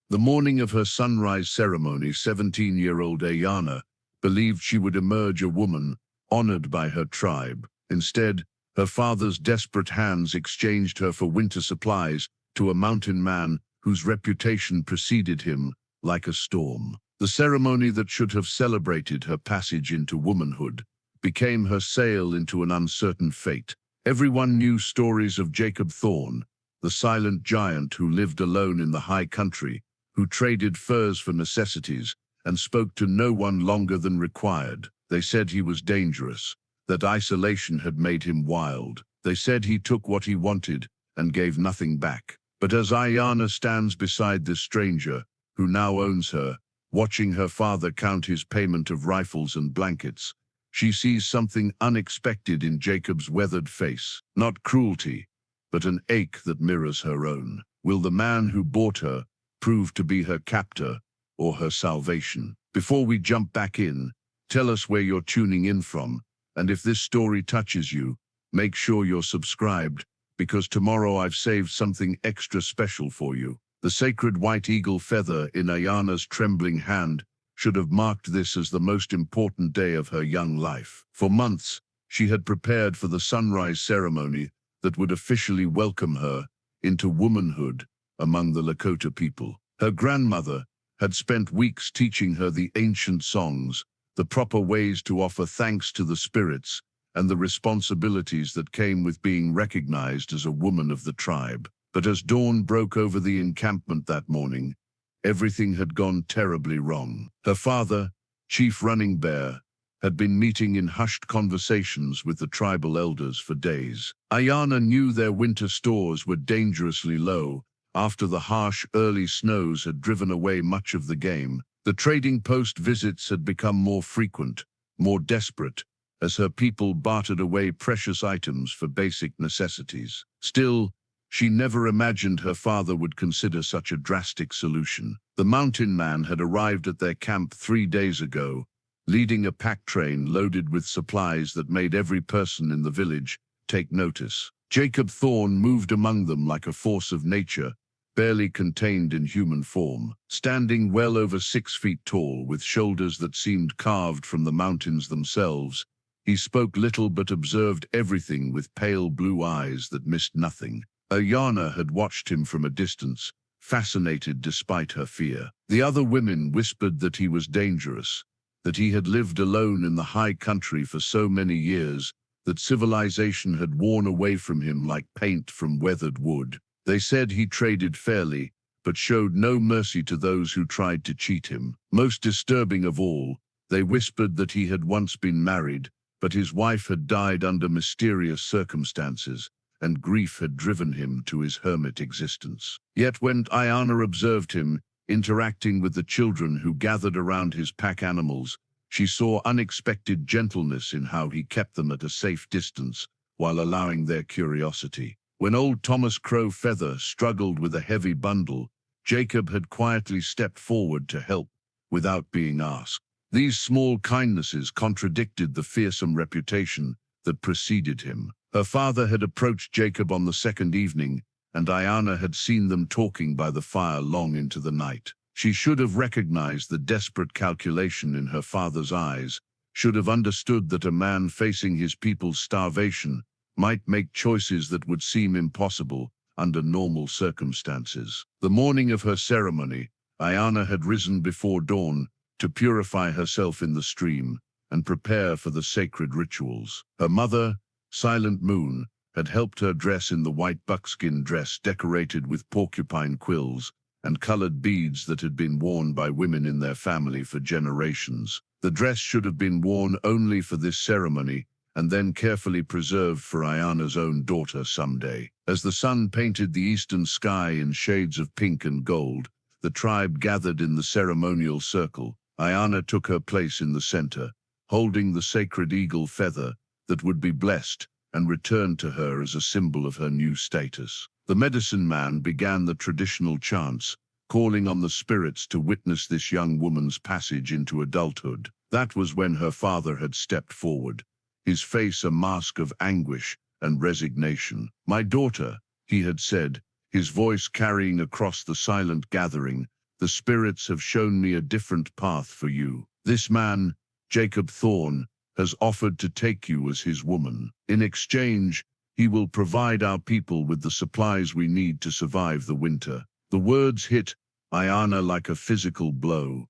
The morning of her sunrise ceremony, 17-year-old Aiyana believed she would emerge a woman honored by her tribe. Instead, her father's desperate hands exchanged her for winter supplies to a mountain man whose reputation preceded him like a storm. The ceremony that should have celebrated her passage into womanhood became her sail into an uncertain fate. Everyone knew stories of Jacob Thorne, the silent giant who lived alone in the high country, who traded furs for necessities and spoke to no one longer than required. They said he was dangerous, that isolation had made him wild. They said he took what he wanted and gave nothing back. But as Aiyana stands beside this stranger, who now owns her, watching her father count his payment of rifles and blankets, she sees something unexpected in Jacob's weathered face. Not cruelty, but an ache that mirrors her own. Will the man who bought her prove to be her captor or her salvation? Before we jump back in, tell us where you're tuning in from, and if this story touches you, make sure you're subscribed, because tomorrow I've saved something extra special for you. The sacred white eagle feather in Aiyana's trembling hand should have marked this as the most important day of her young life. For months, she had prepared for the sunrise ceremony that would officially welcome her into womanhood among the Lakota people. Her grandmother had spent weeks teaching her the ancient songs, the proper ways to offer thanks to the spirits, and the responsibilities that came with being recognized as a woman of the tribe. But as dawn broke over the encampment that morning, everything had gone terribly wrong. Her father, Chief Running Bear, had been meeting in hushed conversations with the tribal elders for days. Aiyana knew their winter stores were dangerously low after the harsh early snows had driven away much of the game. The trading post visits had become more frequent, more desperate, as her people bartered away precious items for basic necessities. Still, she never imagined her father would consider such a drastic solution. The mountain man had arrived at their camp 3 days ago, leading a pack train loaded with supplies that made every person in the village take notice. Jacob Thorne moved among them like a force of nature, barely contained in human form. Standing well over 6 feet tall, with shoulders that seemed carved from the mountains themselves, he spoke little but observed everything with pale blue eyes that missed nothing. Aiyana had watched him from a distance, fascinated despite her fear. The other women whispered that he was dangerous, that he had lived alone in the high country for so many years, that civilization had worn away from him like paint from weathered wood. They said he traded fairly, but showed no mercy to those who tried to cheat him. Most disturbing of all, they whispered that he had once been married, but his wife had died under mysterious circumstances, and grief had driven him to his hermit existence. Yet when Aiyana observed him interacting with the children who gathered around his pack animals, she saw unexpected gentleness in how he kept them at a safe distance while allowing their curiosity. When old Thomas Crow Feather struggled with a heavy bundle, Jacob had quietly stepped forward to help without being asked. These small kindnesses contradicted the fearsome reputation that preceded him. Her father had approached Jacob on the second evening, and Aiyana had seen them talking by the fire long into the night. She should have recognized the desperate calculation in her father's eyes, should have understood that a man facing his people's starvation might make choices that would seem impossible under normal circumstances. The morning of her ceremony, Aiyana had risen before dawn to purify herself in the stream and prepare for the sacred rituals. Her mother, Silent Moon, had helped her dress in the white buckskin dress decorated with porcupine quills and colored beads that had been worn by women in their family for generations. The dress should have been worn only for this ceremony and then carefully preserved for Aiyana's own daughter someday. As the sun painted the eastern sky in shades of pink and gold, the tribe gathered in the ceremonial circle. Aiyana took her place in the center, holding the sacred eagle feather that would be blessed and returned to her as a symbol of her new status. The medicine man began the traditional chants, calling on the spirits to witness this young woman's passage into adulthood. That was when her father had stepped forward, his face a mask of anguish and resignation. "My daughter," he had said, his voice carrying across the silent gathering The spirits have shown me a different path for you. This man, Jacob Thorne, has offered to take you as his woman. In exchange, he will provide our people with the supplies we need to survive the winter." The words hit Aiyana like a physical blow.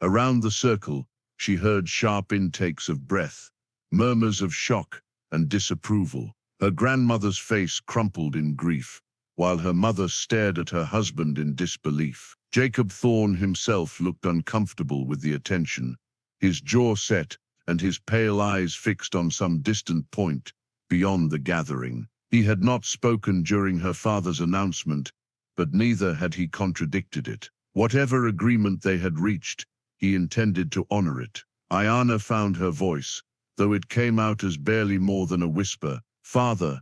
Around the circle, she heard sharp intakes of breath, murmurs of shock and disapproval. Her grandmother's face crumpled in grief, while her mother stared at her husband in disbelief. Jacob Thorne himself looked uncomfortable with the attention, his jaw set and his pale eyes fixed on some distant point beyond the gathering. He had not spoken during her father's announcement, but neither had he contradicted it. Whatever agreement they had reached, he intended to honor it. Aiyana found her voice, though it came out as barely more than a whisper. "Father,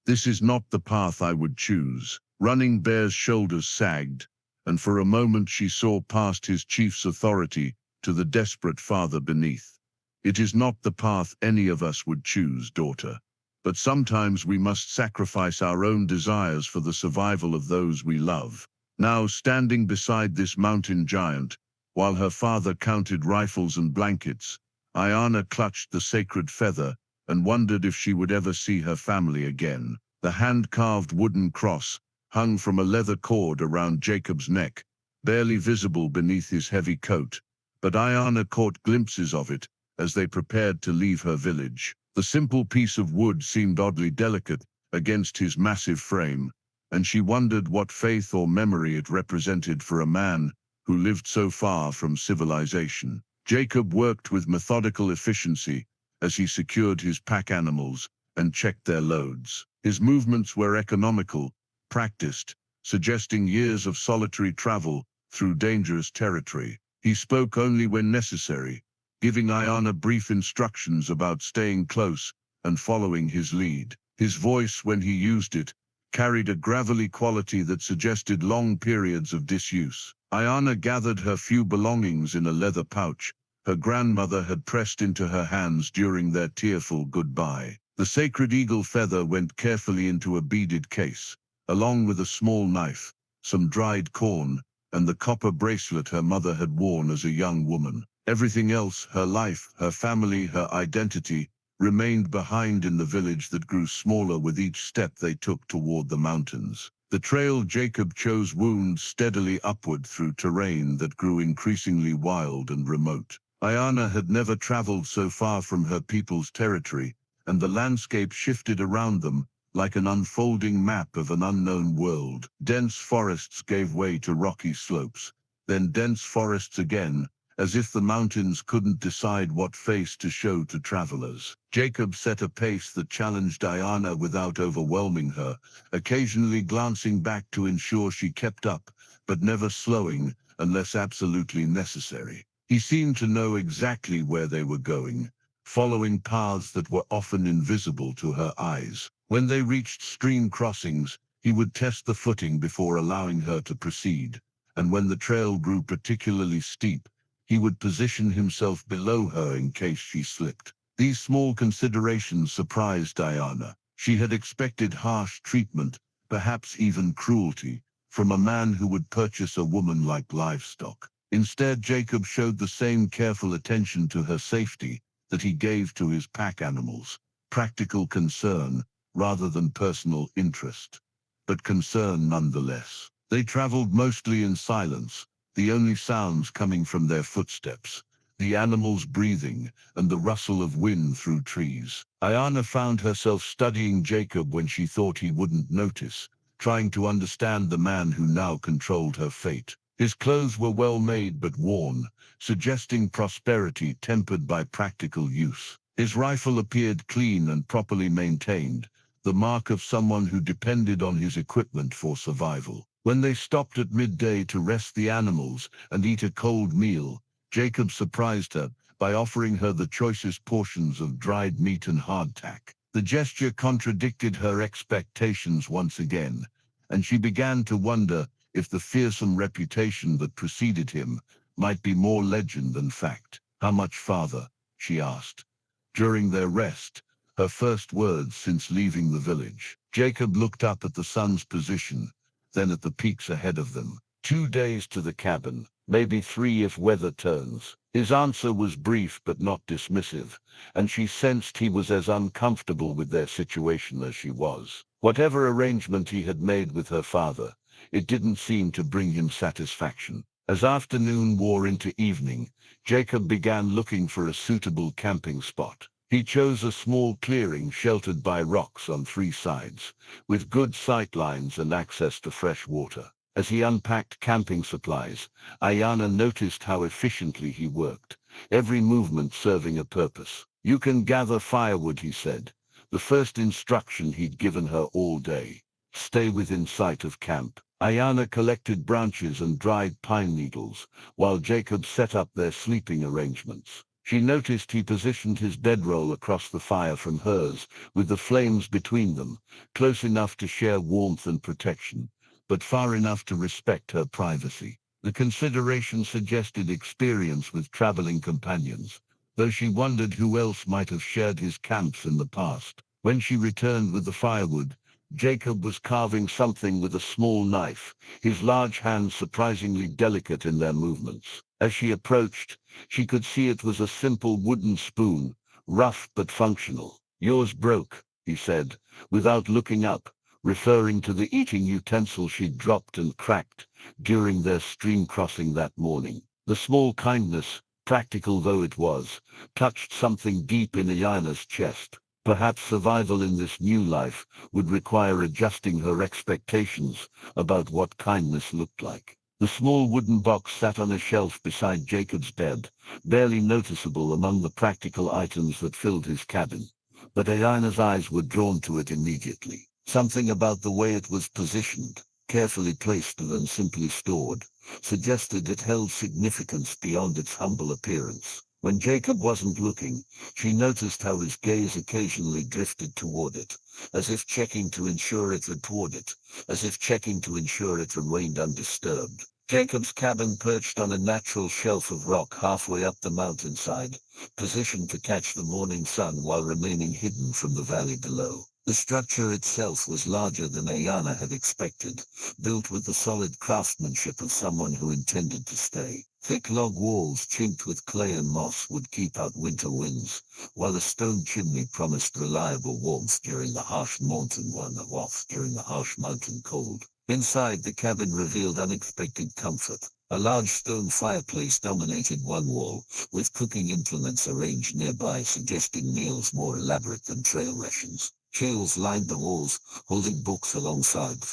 this is not the path I would choose." Running Bear's shoulders sagged, and for a moment she saw past his chief's authority to the desperate father beneath. "It is not the path any of us would choose, daughter. But sometimes we must sacrifice our own desires for the survival of those we love." Now standing beside this mountain giant, while her father counted rifles and blankets, Aiyana clutched the sacred feather and wondered if she would ever see her family again. The hand-carved wooden cross hung from a leather cord around Jacob's neck, barely visible beneath his heavy coat, but Aiyana caught glimpses of it as they prepared to leave her village. The simple piece of wood seemed oddly delicate against his massive frame, and she wondered what faith or memory it represented for a man who lived so far from civilization. Jacob worked with methodical efficiency as he secured his pack animals and checked their loads. His movements were economical, practiced, suggesting years of solitary travel through dangerous territory. He spoke only when necessary, giving Aiyana brief instructions about staying close and following his lead. His voice, when he used it, carried a gravelly quality that suggested long periods of disuse. Aiyana gathered her few belongings in a leather pouch her grandmother had pressed into her hands during their tearful goodbye. The sacred eagle feather went carefully into a beaded case, along with a small knife, some dried corn, and the copper bracelet her mother had worn as a young woman. Everything else, her life, her family, her identity, remained behind in the village that grew smaller with each step they took toward the mountains. The trail Jacob chose wound steadily upward through terrain that grew increasingly wild and remote. Aiyana had never traveled so far from her people's territory, and the landscape shifted around them like an unfolding map of an unknown world. Dense forests gave way to rocky slopes, then dense forests again, as if the mountains couldn't decide what face to show to travelers. Jacob set a pace that challenged Aiyana without overwhelming her, occasionally glancing back to ensure she kept up, but never slowing unless absolutely necessary. He seemed to know exactly where they were going, following paths that were often invisible to her eyes. When they reached stream crossings, he would test the footing before allowing her to proceed, and when the trail grew particularly steep, he would position himself below her in case she slipped. These small considerations surprised Aiyana. She had expected harsh treatment, perhaps even cruelty, from a man who would purchase a woman like livestock. Instead, Jacob showed the same careful attention to her safety that he gave to his pack animals, practical concern rather than personal interest, but concern nonetheless. They traveled mostly in silence, the only sounds coming from their footsteps, the animals breathing, and the rustle of wind through trees. Aiyana found herself studying Jacob when she thought he wouldn't notice, trying to understand the man who now controlled her fate. His clothes were well made but worn, suggesting prosperity tempered by practical use. His rifle appeared clean and properly maintained, the mark of someone who depended on his equipment for survival. When they stopped at midday to rest the animals and eat a cold meal, Jacob surprised her by offering her the choicest portions of dried meat and hardtack. The gesture contradicted her expectations once again, and she began to wonder if the fearsome reputation that preceded him might be more legend than fact. "How much farther?" she asked. During their rest, her first words since leaving the village. Jacob looked up at the sun's position, then at the peaks ahead of them. 2 days to the cabin, maybe 3 if weather turns. His answer was brief but not dismissive, and she sensed he was as uncomfortable with their situation as she was. Whatever arrangement he had made with her father, it didn't seem to bring him satisfaction. As afternoon wore into evening, Jacob began looking for a suitable camping spot. He chose a small clearing sheltered by rocks on 3 sides, with good sight lines and access to fresh water. As he unpacked camping supplies, Aiyana noticed how efficiently he worked, every movement serving a purpose. "You can gather firewood," he said, the first instruction he'd given her all day. "Stay within sight of camp." Aiyana collected branches and dried pine needles, while Jacob set up their sleeping arrangements. She noticed he positioned his bedroll across the fire from hers, with the flames between them, close enough to share warmth and protection, but far enough to respect her privacy. The consideration suggested experience with traveling companions, though she wondered who else might have shared his camps in the past. When she returned with the firewood, Jacob was carving something with a small knife, his large hands surprisingly delicate in their movements. As she approached, she could see it was a simple wooden spoon, rough but functional. "Yours broke," he said, without looking up, referring to the eating utensil she'd dropped and cracked during their stream crossing that morning. The small kindness, practical though it was, touched something deep in Aiyana's chest. Perhaps survival in this new life would require adjusting her expectations about what kindness looked like. The small wooden box sat on a shelf beside Jacob's bed, barely noticeable among the practical items that filled his cabin. But Aiyana's eyes were drawn to it immediately. Something about the way it was positioned, carefully placed and simply stored, suggested it held significance beyond its humble appearance. When Jacob wasn't looking, she noticed how his gaze occasionally drifted toward it, as if checking to ensure it remained undisturbed. Jacob's cabin perched on a natural shelf of rock halfway up the mountainside, positioned to catch the morning sun while remaining hidden from the valley below. The structure itself was larger than Aiyana had expected, built with the solid craftsmanship of someone who intended to stay. Thick log walls chinked with clay and moss would keep out winter winds, while a stone chimney promised reliable warmth during the harsh mountain cold. Inside, the cabin revealed unexpected comfort. A large stone fireplace dominated one wall, with cooking implements arranged nearby suggesting meals more elaborate than trail rations. Shelves lined the walls, holding books alongside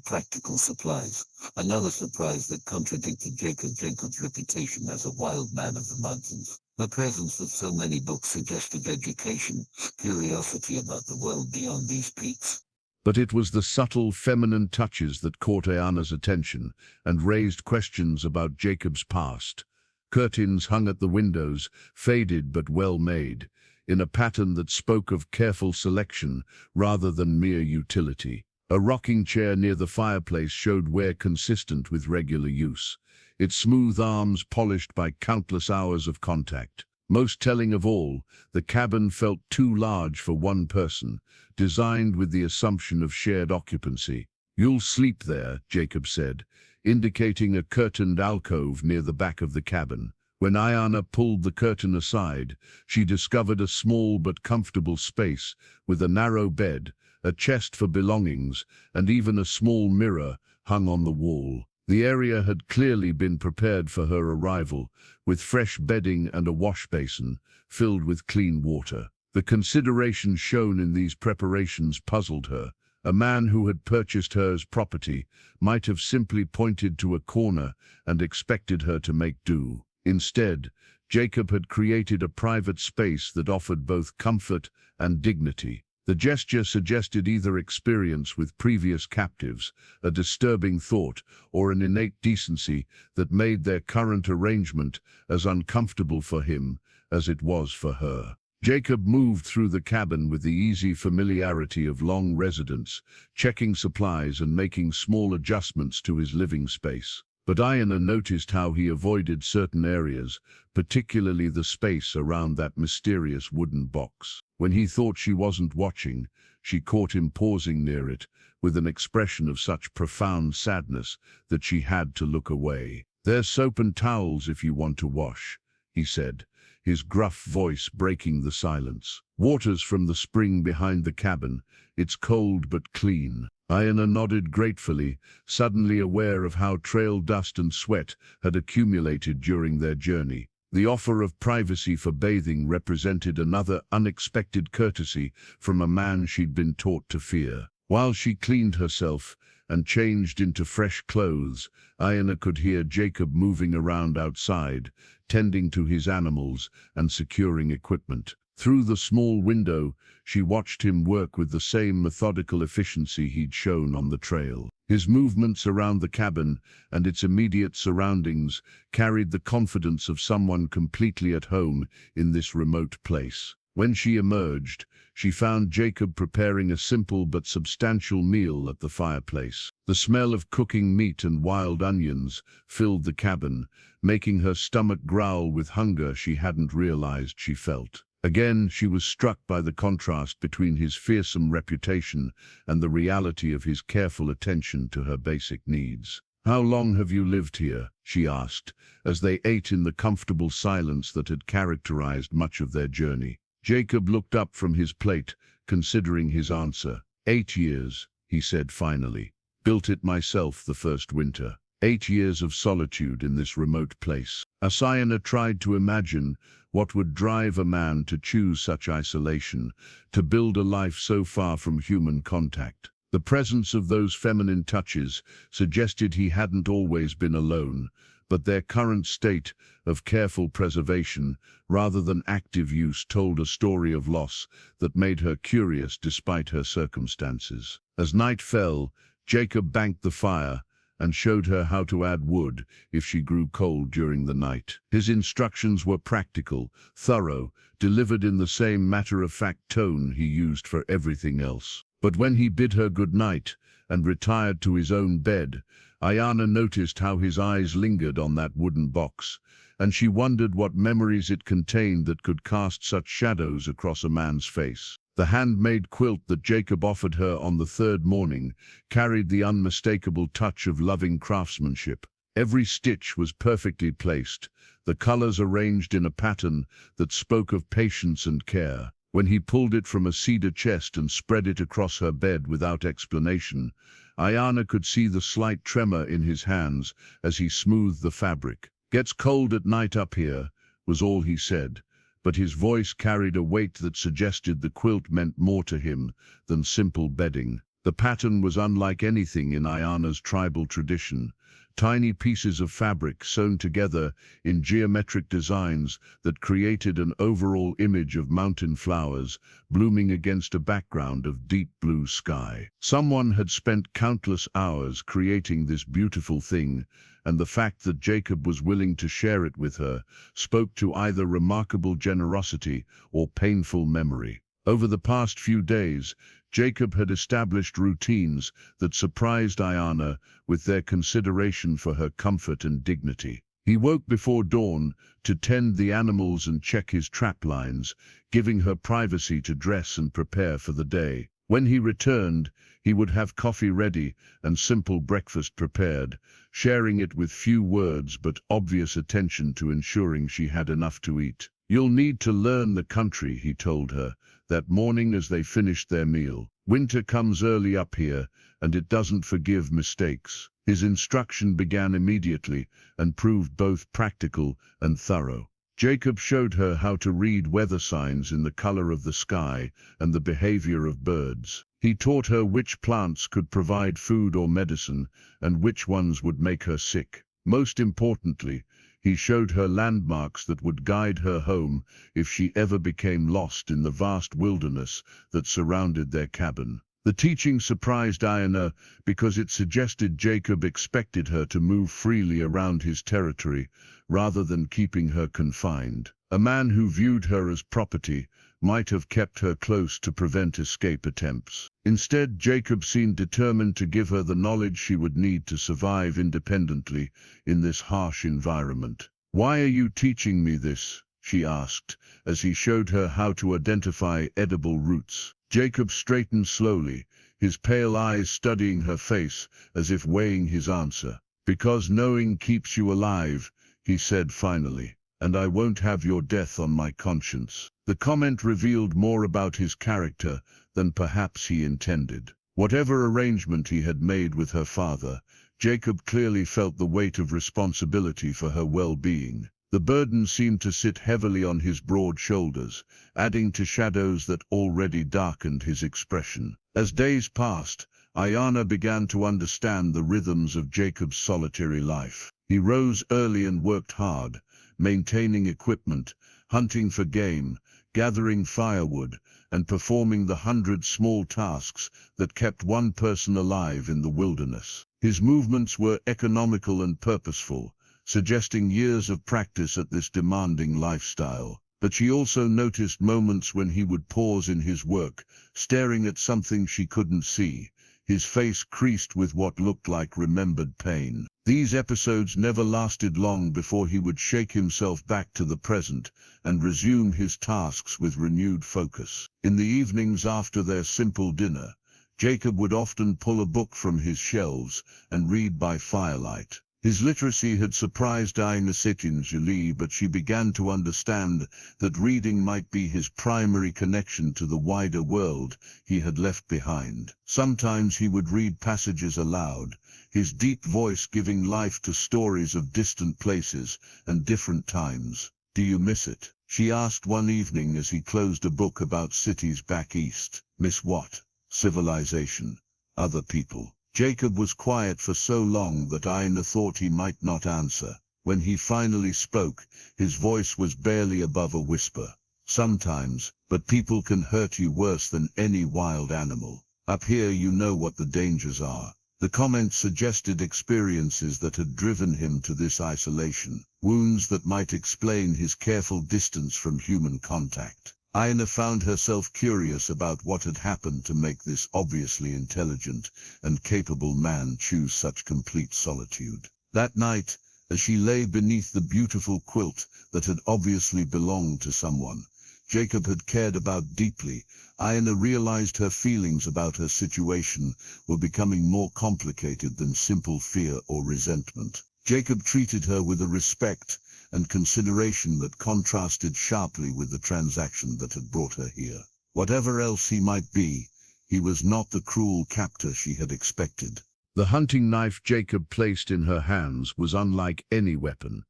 practical supplies. Another surprise that contradicted Jacob's reputation as a wild man of the mountains. The presence of so many books suggested education, curiosity about the world beyond these peaks. But it was the subtle feminine touches that caught Aiyana's attention and raised questions about Jacob's past. Curtains hung at the windows, faded but well made, in a pattern that spoke of careful selection rather than mere utility. A rocking chair near the fireplace showed wear consistent with regular use, its smooth arms polished by countless hours of contact. Most telling of all, the cabin felt too large for one person, designed with the assumption of shared occupancy. "You'll sleep there," Jacob said, indicating a curtained alcove near the back of the cabin. When Aiyana pulled the curtain aside, she discovered a small but comfortable space with a narrow bed, a chest for belongings, and even a small mirror hung on the wall. The area had clearly been prepared for her arrival, with fresh bedding and a wash basin filled with clean water. The consideration shown in these preparations puzzled her. A man who had purchased her as property might have simply pointed to a corner and expected her to make do. Instead, Jacob had created a private space that offered both comfort and dignity. The gesture suggested either experience with previous captives, a disturbing thought, or an innate decency that made their current arrangement as uncomfortable for him as it was for her. Jacob moved through the cabin with the easy familiarity of long residence, checking supplies and making small adjustments to his living space. But Aiyana noticed how he avoided certain areas, particularly the space around that mysterious wooden box. When he thought she wasn't watching, She caught him pausing near it, with an expression of such profound sadness that she had to look away. "There's soap and towels if you want to wash," he said, his gruff voice breaking the silence. "Water's from the spring behind the cabin. It's cold but clean." Aiyana nodded gratefully, suddenly aware of how trail dust and sweat had accumulated during their journey. The offer of privacy for bathing represented another unexpected courtesy from a man she'd been taught to fear. While she cleaned herself and changed into fresh clothes, Aiyana could hear Jacob moving around outside, tending to his animals and securing equipment. Through the small window, she watched him work with the same methodical efficiency he'd shown on the trail. His movements around the cabin and its immediate surroundings carried the confidence of someone completely at home in this remote place. When she emerged, she found Jacob preparing a simple but substantial meal at the fireplace. The smell of cooking meat and wild onions filled the cabin, making her stomach growl with hunger she hadn't realized she felt. Again, she was struck by the contrast between his fearsome reputation and the reality of his careful attention to her basic needs. "How long have you lived here?" she asked, as they ate in the comfortable silence that had characterized much of their journey. Jacob looked up from his plate, considering his answer. 8 years, he said finally. "Built it myself the first winter." 8 years of solitude in this remote place. Aiyana tried to imagine what would drive a man to choose such isolation, to build a life so far from human contact. The presence of those feminine touches suggested he hadn't always been alone, but their current state of careful preservation, rather than active use, told a story of loss that made her curious despite her circumstances. As night fell, Jacob banked the fire and showed her how to add wood if she grew cold during the night. His instructions were practical, thorough, delivered in the same matter-of-fact tone he used for everything else. But when he bid her good night and retired to his own bed, Aiyana noticed how his eyes lingered on that wooden box, and she wondered what memories it contained that could cast such shadows across a man's face. The handmade quilt that Jacob offered her on the third morning carried the unmistakable touch of loving craftsmanship. Every stitch was perfectly placed, the colors arranged in a pattern that spoke of patience and care. When he pulled it from a cedar chest and spread it across her bed without explanation, Aiyana could see the slight tremor in his hands as he smoothed the fabric. "Gets cold at night up here," was all he said, but his voice carried a weight that suggested the quilt meant more to him than simple bedding. The pattern was unlike anything in Aiyana's tribal tradition. Tiny pieces of fabric sewn together in geometric designs that created an overall image of mountain flowers blooming against a background of deep blue sky. Someone had spent countless hours creating this beautiful thing, and the fact that Jacob was willing to share it with her spoke to either remarkable generosity or painful memory. Over the past few days, Jacob had established routines that surprised Aiyana with their consideration for her comfort and dignity. He woke before dawn to tend the animals and check his trap lines, giving her privacy to dress and prepare for the day. When he returned, he would have coffee ready and simple breakfast prepared, sharing it with few words but obvious attention to ensuring she had enough to eat. "You'll need to learn the country," he told her that morning as they finished their meal. "Winter comes early up here, and it doesn't forgive mistakes." His instruction began immediately and proved both practical and thorough. Jacob showed her how to read weather signs in the color of the sky and the behavior of birds. He taught her which plants could provide food or medicine and which ones would make her sick. Most importantly, he showed her landmarks that would guide her home if she ever became lost in the vast wilderness that surrounded their cabin. The teaching surprised Aiyana because it suggested Jacob expected her to move freely around his territory rather than keeping her confined. A man who viewed her as property might have kept her close to prevent escape attempts. Instead, Jacob seemed determined to give her the knowledge she would need to survive independently in this harsh environment. "Why are you teaching me this?" she asked, as he showed her how to identify edible roots. Jacob straightened slowly, his pale eyes studying her face as if weighing his answer. "Because knowing keeps you alive," he said finally, "and I won't have your death on my conscience." The comment revealed more about his character than perhaps he intended. Whatever arrangement he had made with her father, Jacob clearly felt the weight of responsibility for her well-being. The burden seemed to sit heavily on his broad shoulders, adding to shadows that already darkened his expression. As days passed, Aiyana began to understand the rhythms of Jacob's solitary life. He rose early and worked hard, maintaining equipment, hunting for game, gathering firewood, and performing the 100 small tasks that kept one person alive in the wilderness. His movements were economical and purposeful, suggesting years of practice at this demanding lifestyle. But she also noticed moments when he would pause in his work, staring at something she couldn't see, his face creased with what looked like remembered pain. These episodes never lasted long before he would shake himself back to the present and resume his tasks with renewed focus. In the evenings after their simple dinner, Jacob would often pull a book from his shelves and read by firelight. His literacy had surprised Aiyana, but she began to understand that reading might be his primary connection to the wider world he had left behind. Sometimes he would read passages aloud, his deep voice giving life to stories of distant places and different times. "Do you miss it?" she asked one evening as he closed a book about cities back east. "Miss what?" "Civilization. Other people." Jacob was quiet for so long that Aiyana thought he might not answer. When he finally spoke, his voice was barely above a whisper. "Sometimes, but people can hurt you worse than any wild animal. Up here you know what the dangers are." The comment suggested experiences that had driven him to this isolation, wounds that might explain his careful distance from human contact. Aiyana found herself curious about what had happened to make this obviously intelligent and capable man choose such complete solitude. That night, as she lay beneath the beautiful quilt that had obviously belonged to someone Jacob had cared about deeply, Aiyana realized her feelings about her situation were becoming more complicated than simple fear or resentment. Jacob treated her with a respect and consideration that contrasted sharply with the transaction that had brought her here. Whatever else he might be, he was not the cruel captor she had expected. The hunting knife Jacob placed in her hands was unlike any weapon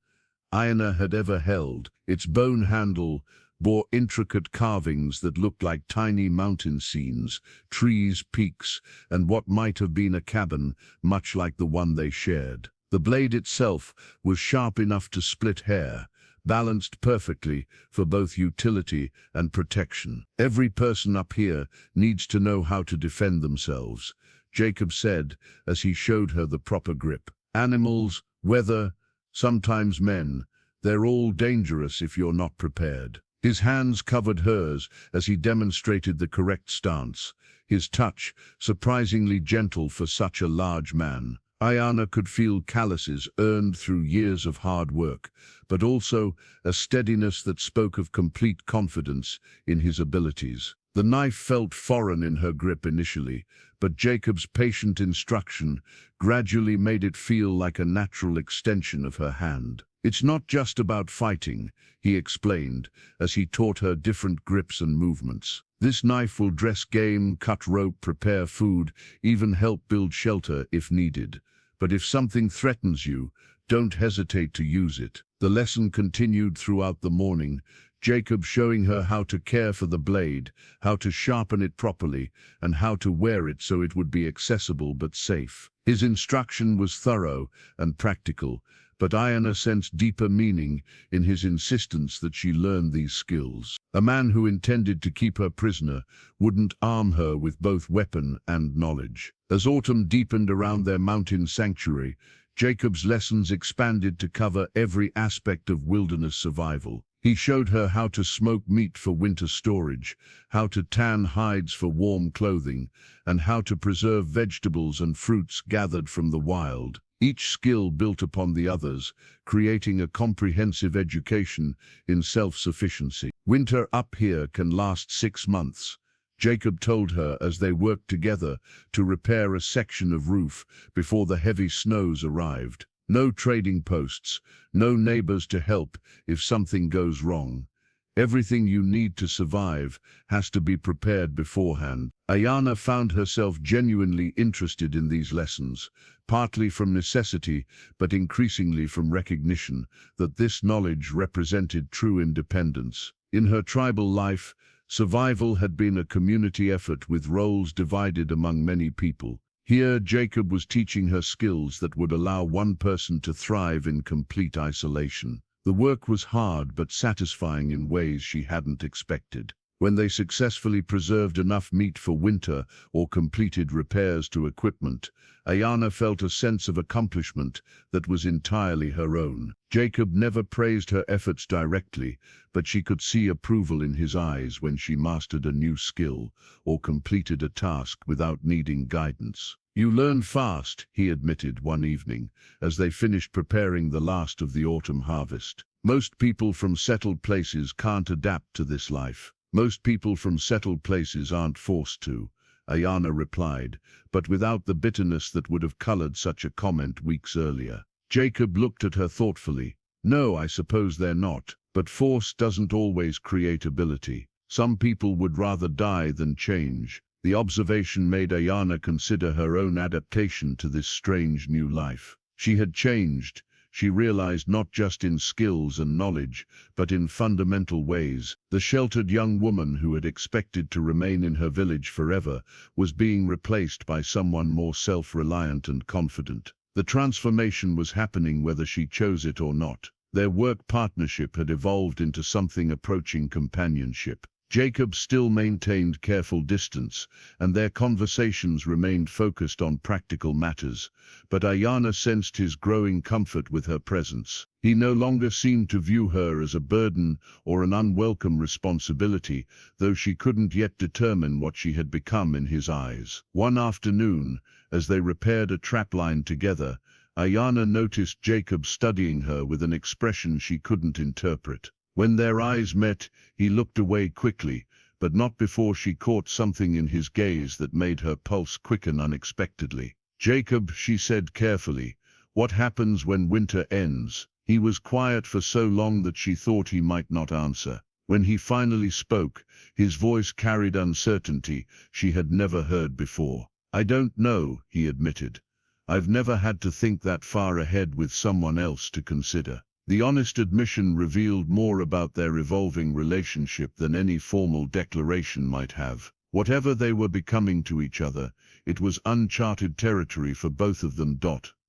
Aiyana had ever held. Its bone handle bore intricate carvings that looked like tiny mountain scenes, trees, peaks, and what might have been a cabin, much like the one they shared. The blade itself was sharp enough to split hair, balanced perfectly for both utility and protection. "Every person up here needs to know how to defend themselves," Jacob said as he showed her the proper grip. "Animals, weather, sometimes men, they're all dangerous if you're not prepared." His hands covered hers as he demonstrated the correct stance, his touch surprisingly gentle for such a large man. Aiyana could feel calluses earned through years of hard work, but also a steadiness that spoke of complete confidence in his abilities. The knife felt foreign in her grip initially, but Jacob's patient instruction gradually made it feel like a natural extension of her hand. "It's not just about fighting," he explained, as he taught her different grips and movements. "This knife will dress game, cut rope, prepare food, even help build shelter if needed. But if something threatens you, don't hesitate to use it." The lesson continued throughout the morning, Jacob showing her how to care for the blade, how to sharpen it properly, and how to wear it so it would be accessible but safe. His instruction was thorough and practical, but Aiyana sensed deeper meaning in his insistence that she learn these skills. A man who intended to keep her prisoner wouldn't arm her with both weapon and knowledge. As autumn deepened around their mountain sanctuary, Jacob's lessons expanded to cover every aspect of wilderness survival. He showed her how to smoke meat for winter storage, how to tan hides for warm clothing, and how to preserve vegetables and fruits gathered from the wild. Each skill built upon the others, creating a comprehensive education in self-sufficiency. "Winter up here can last 6 months," Jacob told her as they worked together to repair a section of roof before the heavy snows arrived. No trading posts, no neighbors to help if something goes wrong. Everything you need to survive has to be prepared beforehand. Aiyana found herself genuinely interested in these lessons, partly from necessity, but increasingly from recognition that this knowledge represented true independence. In her tribal life, survival had been a community effort with roles divided among many people. Here, Jacob was teaching her skills that would allow one person to thrive in complete isolation. The work was hard but satisfying in ways she hadn't expected. When they successfully preserved enough meat for winter or completed repairs to equipment, Aiyana felt a sense of accomplishment that was entirely her own. Jacob never praised her efforts directly, but she could see approval in his eyes when she mastered a new skill or completed a task without needing guidance. "You learn fast," he admitted one evening, as they finished preparing the last of the autumn harvest. "Most people from settled places can't adapt to this life." "Most people from settled places aren't forced to," Aiyana replied, but without the bitterness that would have colored such a comment weeks earlier. Jacob looked at her thoughtfully. "No, I suppose they're not, but force doesn't always create ability. Some people would rather die than change." The observation made Aiyana consider her own adaptation to this strange new life. She had changed, she realized, not just in skills and knowledge, but in fundamental ways. The sheltered young woman who had expected to remain in her village forever was being replaced by someone more self-reliant and confident. The transformation was happening whether she chose it or not. Their work partnership had evolved into something approaching companionship. Jacob still maintained careful distance, and their conversations remained focused on practical matters, but Aiyana sensed his growing comfort with her presence. He no longer seemed to view her as a burden or an unwelcome responsibility, though she couldn't yet determine what she had become in his eyes. One afternoon, as they repaired a trapline together, Aiyana noticed Jacob studying her with an expression she couldn't interpret. When their eyes met, he looked away quickly, but not before she caught something in his gaze that made her pulse quicken unexpectedly. "Jacob," she said carefully, "what happens when winter ends?" He was quiet for so long that she thought he might not answer. When he finally spoke, his voice carried uncertainty she had never heard before. "I don't know," he admitted. "I've never had to think that far ahead with someone else to consider." The honest admission revealed more about their evolving relationship than any formal declaration might have. Whatever they were becoming to each other, it was uncharted territory for both of them.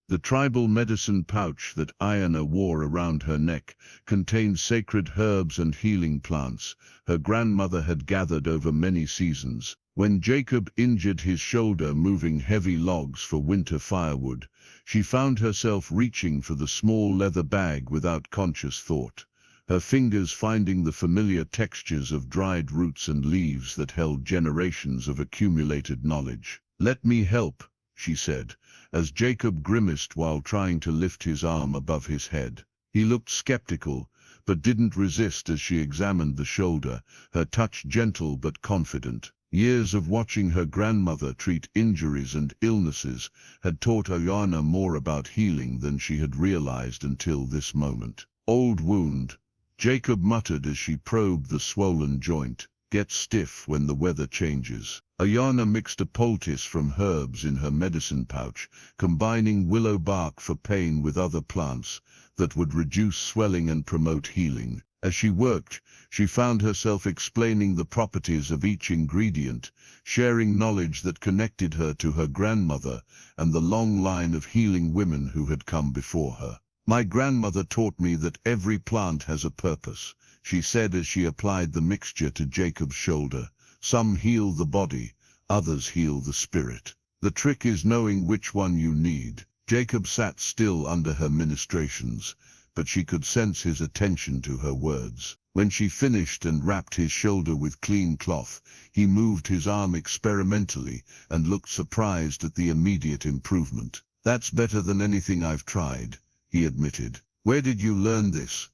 The tribal medicine pouch that Aiyana wore around her neck contained sacred herbs and healing plants her grandmother had gathered over many seasons. When Jacob injured his shoulder moving heavy logs for winter firewood, she found herself reaching for the small leather bag without conscious thought, her fingers finding the familiar textures of dried roots and leaves that held generations of accumulated knowledge. "Let me help," she said, as Jacob grimaced while trying to lift his arm above his head. He looked skeptical, but didn't resist as she examined the shoulder, her touch gentle but confident. Years of watching her grandmother treat injuries and illnesses had taught Aiyana more about healing than she had realized until this moment. "Old wound," Jacob muttered as she probed the swollen joint. "Gets stiff when the weather changes." Aiyana mixed a poultice from herbs in her medicine pouch, combining willow bark for pain with other plants that would reduce swelling and promote healing. As she worked, she found herself explaining the properties of each ingredient, sharing knowledge that connected her to her grandmother and the long line of healing women who had come before her. "My grandmother taught me that every plant has a purpose," she said as she applied the mixture to Jacob's shoulder. "Some heal the body, others heal the spirit. The trick is knowing which one you need." Jacob sat still under her ministrations, but she could sense his attention to her words. When she finished and wrapped his shoulder with clean cloth, he moved his arm experimentally and looked surprised at the immediate improvement. "That's better than anything I've tried," he admitted. "Where did you learn this?"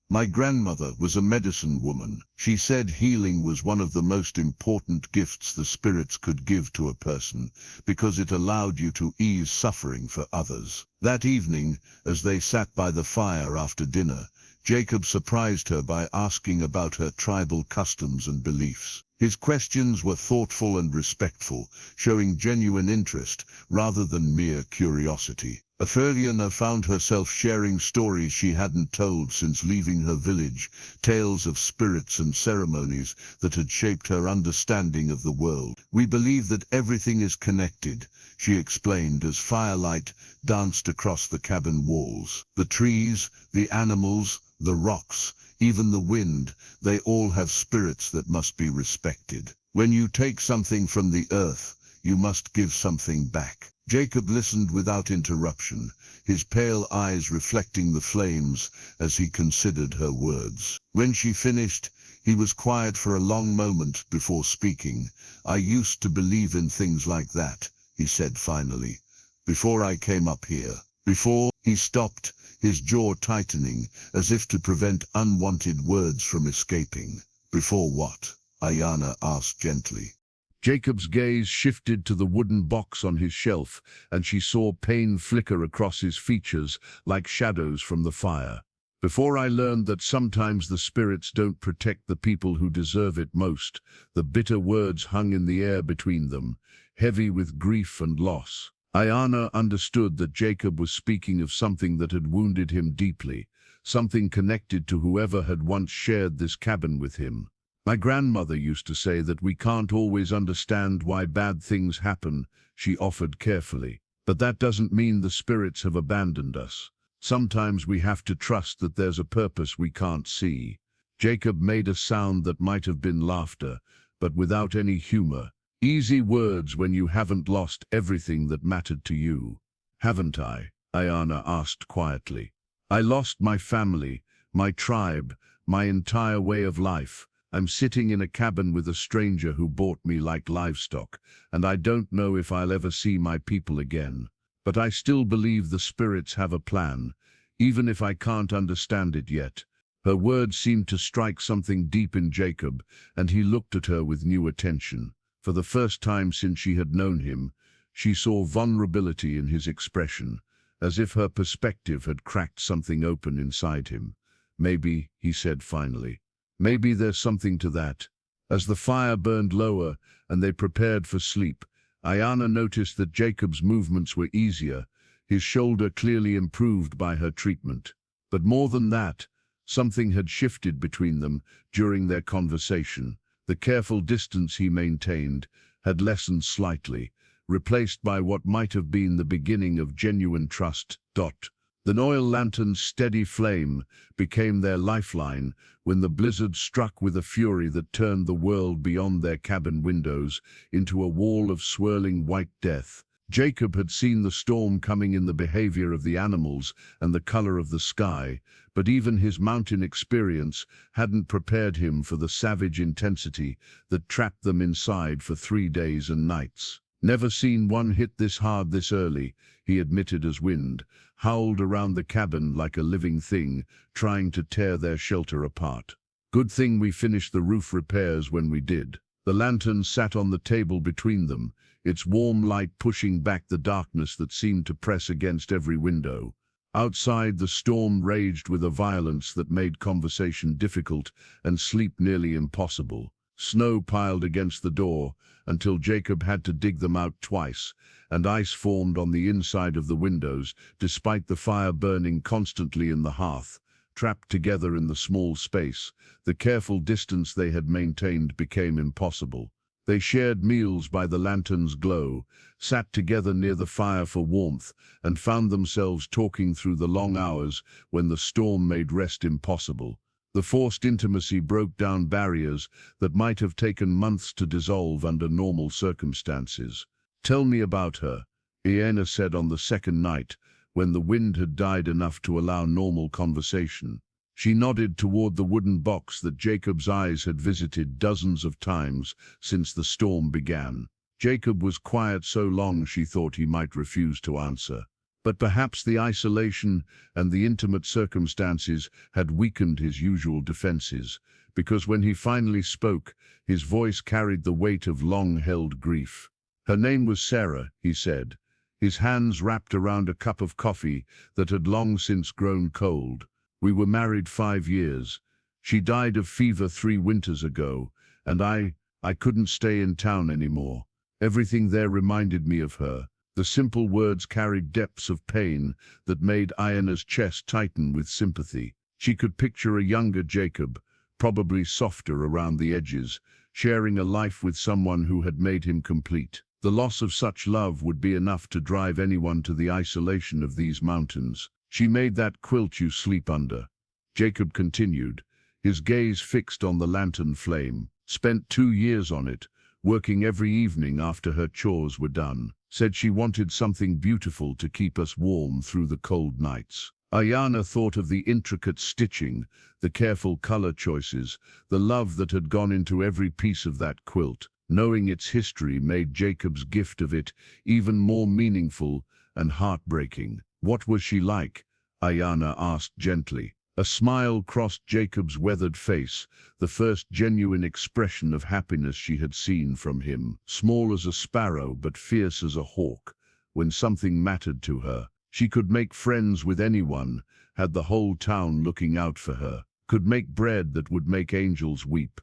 My grandmother was a medicine woman. She said healing was one of the most important gifts the spirits could give to a person, because it allowed you to ease suffering for others. That evening, as they sat by the fire after dinner, Jacob surprised her by asking about her tribal customs and beliefs. His questions were thoughtful and respectful, showing genuine interest rather than mere curiosity. Aiyana found herself sharing stories she hadn't told since leaving her village, tales of spirits and ceremonies that had shaped her understanding of the world. We believe that everything is connected, she explained as firelight danced across the cabin walls. The trees, the animals, the rocks, even the wind, they all have spirits that must be respected. When you take something from the earth, you must give something back. Jacob listened without interruption, his pale eyes reflecting the flames as he considered her words. When she finished, he was quiet for a long moment before speaking. I used to believe in things like that, he said finally, before I came up here. Before he stopped, his jaw tightening, as if to prevent unwanted words from escaping. Before what? Aiyana asked gently. Jacob's gaze shifted to the wooden box on his shelf, and she saw pain flicker across his features like shadows from the fire. Before I learned that sometimes the spirits don't protect the people who deserve it most, the bitter words hung in the air between them, heavy with grief and loss. Aiyana understood that Jacob was speaking of something that had wounded him deeply, something connected to whoever had once shared this cabin with him. My grandmother used to say that we can't always understand why bad things happen, she offered carefully. But that doesn't mean the spirits have abandoned us. Sometimes we have to trust that there's a purpose we can't see. Jacob made a sound that might have been laughter, but without any humor. Easy words when you haven't lost everything that mattered to you. Haven't I? Aiyana asked quietly. I lost my family, my tribe, my entire way of life. I'm sitting in a cabin with a stranger who bought me like livestock, and I don't know if I'll ever see my people again. But I still believe the spirits have a plan, even if I can't understand it yet. Her words seemed to strike something deep in Jacob, and he looked at her with new attention. For the first time since she had known him, she saw vulnerability in his expression, as if her perspective had cracked something open inside him. Maybe, he said finally. Maybe there's something to that. As the fire burned lower and they prepared for sleep, Aiyana noticed that Jacob's movements were easier, his shoulder clearly improved by her treatment. But more than that, something had shifted between them during their conversation. The careful distance he maintained had lessened slightly, replaced by what might have been the beginning of genuine trust. The oil lantern's steady flame became their lifeline when the blizzard struck with a fury that turned the world beyond their cabin windows into a wall of swirling white death. Jacob had seen the storm coming in the behavior of the animals and the color of the sky, but even his mountain experience hadn't prepared him for the savage intensity that trapped them inside for 3 days and nights. Never seen one hit this hard this early, he admitted as wind howled around the cabin like a living thing, trying to tear their shelter apart. Good thing we finished the roof repairs when we did. The lantern sat on the table between them, its warm light pushing back the darkness that seemed to press against every window. Outside, the storm raged with a violence that made conversation difficult and sleep nearly impossible. Snow piled against the door until Jacob had to dig them out twice, and ice formed on the inside of the windows, despite the fire burning constantly in the hearth. Trapped together in the small space, the careful distance they had maintained became impossible. They shared meals by the lantern's glow, sat together near the fire for warmth, and found themselves talking through the long hours when the storm made rest impossible. The forced intimacy broke down barriers that might have taken months to dissolve under normal circumstances. Tell me about her, Aiyana said on the second night, when the wind had died enough to allow normal conversation. She nodded toward the wooden box that Jacob's eyes had visited dozens of times since the storm began. Jacob was quiet so long she thought he might refuse to answer. But perhaps the isolation and the intimate circumstances had weakened his usual defenses, because when he finally spoke, his voice carried the weight of long-held grief. Her name was Sarah, he said, his hands wrapped around a cup of coffee that had long since grown cold. We were married 5 years. She died of fever 3 winters ago, and I couldn't stay in town anymore. Everything there reminded me of her. The simple words carried depths of pain that made Aiyana's chest tighten with sympathy. She could picture a younger Jacob, probably softer around the edges, sharing a life with someone who had made him complete. The loss of such love would be enough to drive anyone to the isolation of these mountains. She made that quilt you sleep under, Jacob continued, his gaze fixed on the lantern flame. Spent 2 years on it, working every evening after her chores were done. Said she wanted something beautiful to keep us warm through the cold nights. Aiyana thought of the intricate stitching, the careful color choices, the love that had gone into every piece of that quilt. Knowing its history made Jacob's gift of it even more meaningful and heartbreaking. What was she like? Aiyana asked gently. A smile crossed Jacob's weathered face, the first genuine expression of happiness she had seen from him. Small as a sparrow but fierce as a hawk. When something mattered to her, she could make friends with anyone, had the whole town looking out for her, could make bread that would make angels weep,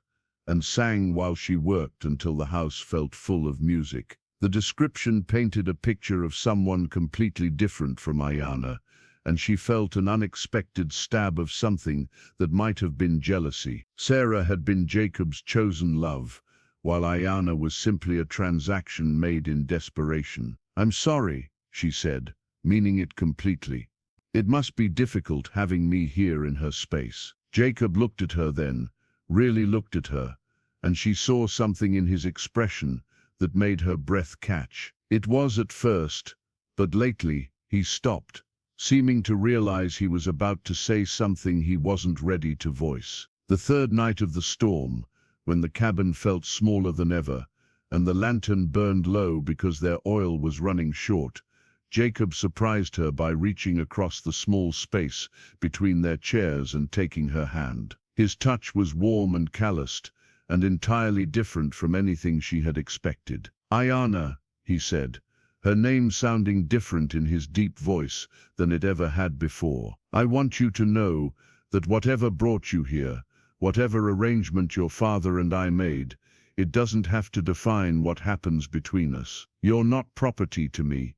and sang while she worked until the house felt full of music. The description painted a picture of someone completely different from Aiyana, and she felt an unexpected stab of something that might have been jealousy. Sarah had been Jacob's chosen love, while Aiyana was simply a transaction made in desperation. "I'm sorry," she said, meaning it completely. "It must be difficult having me here in her space." Jacob looked at her then, really looked at her, and she saw something in his expression that made her breath catch. It was at first, but lately he stopped, seeming to realize he was about to say something he wasn't ready to voice. The third night of the storm, when the cabin felt smaller than ever, and the lantern burned low because their oil was running short, Jacob surprised her by reaching across the small space between their chairs and taking her hand. His touch was warm and calloused, and entirely different from anything she had expected. "Aiyana," he said, her name sounding different in his deep voice than it ever had before. "I want you to know that whatever brought you here, whatever arrangement your father and I made, it doesn't have to define what happens between us. You're not property to me.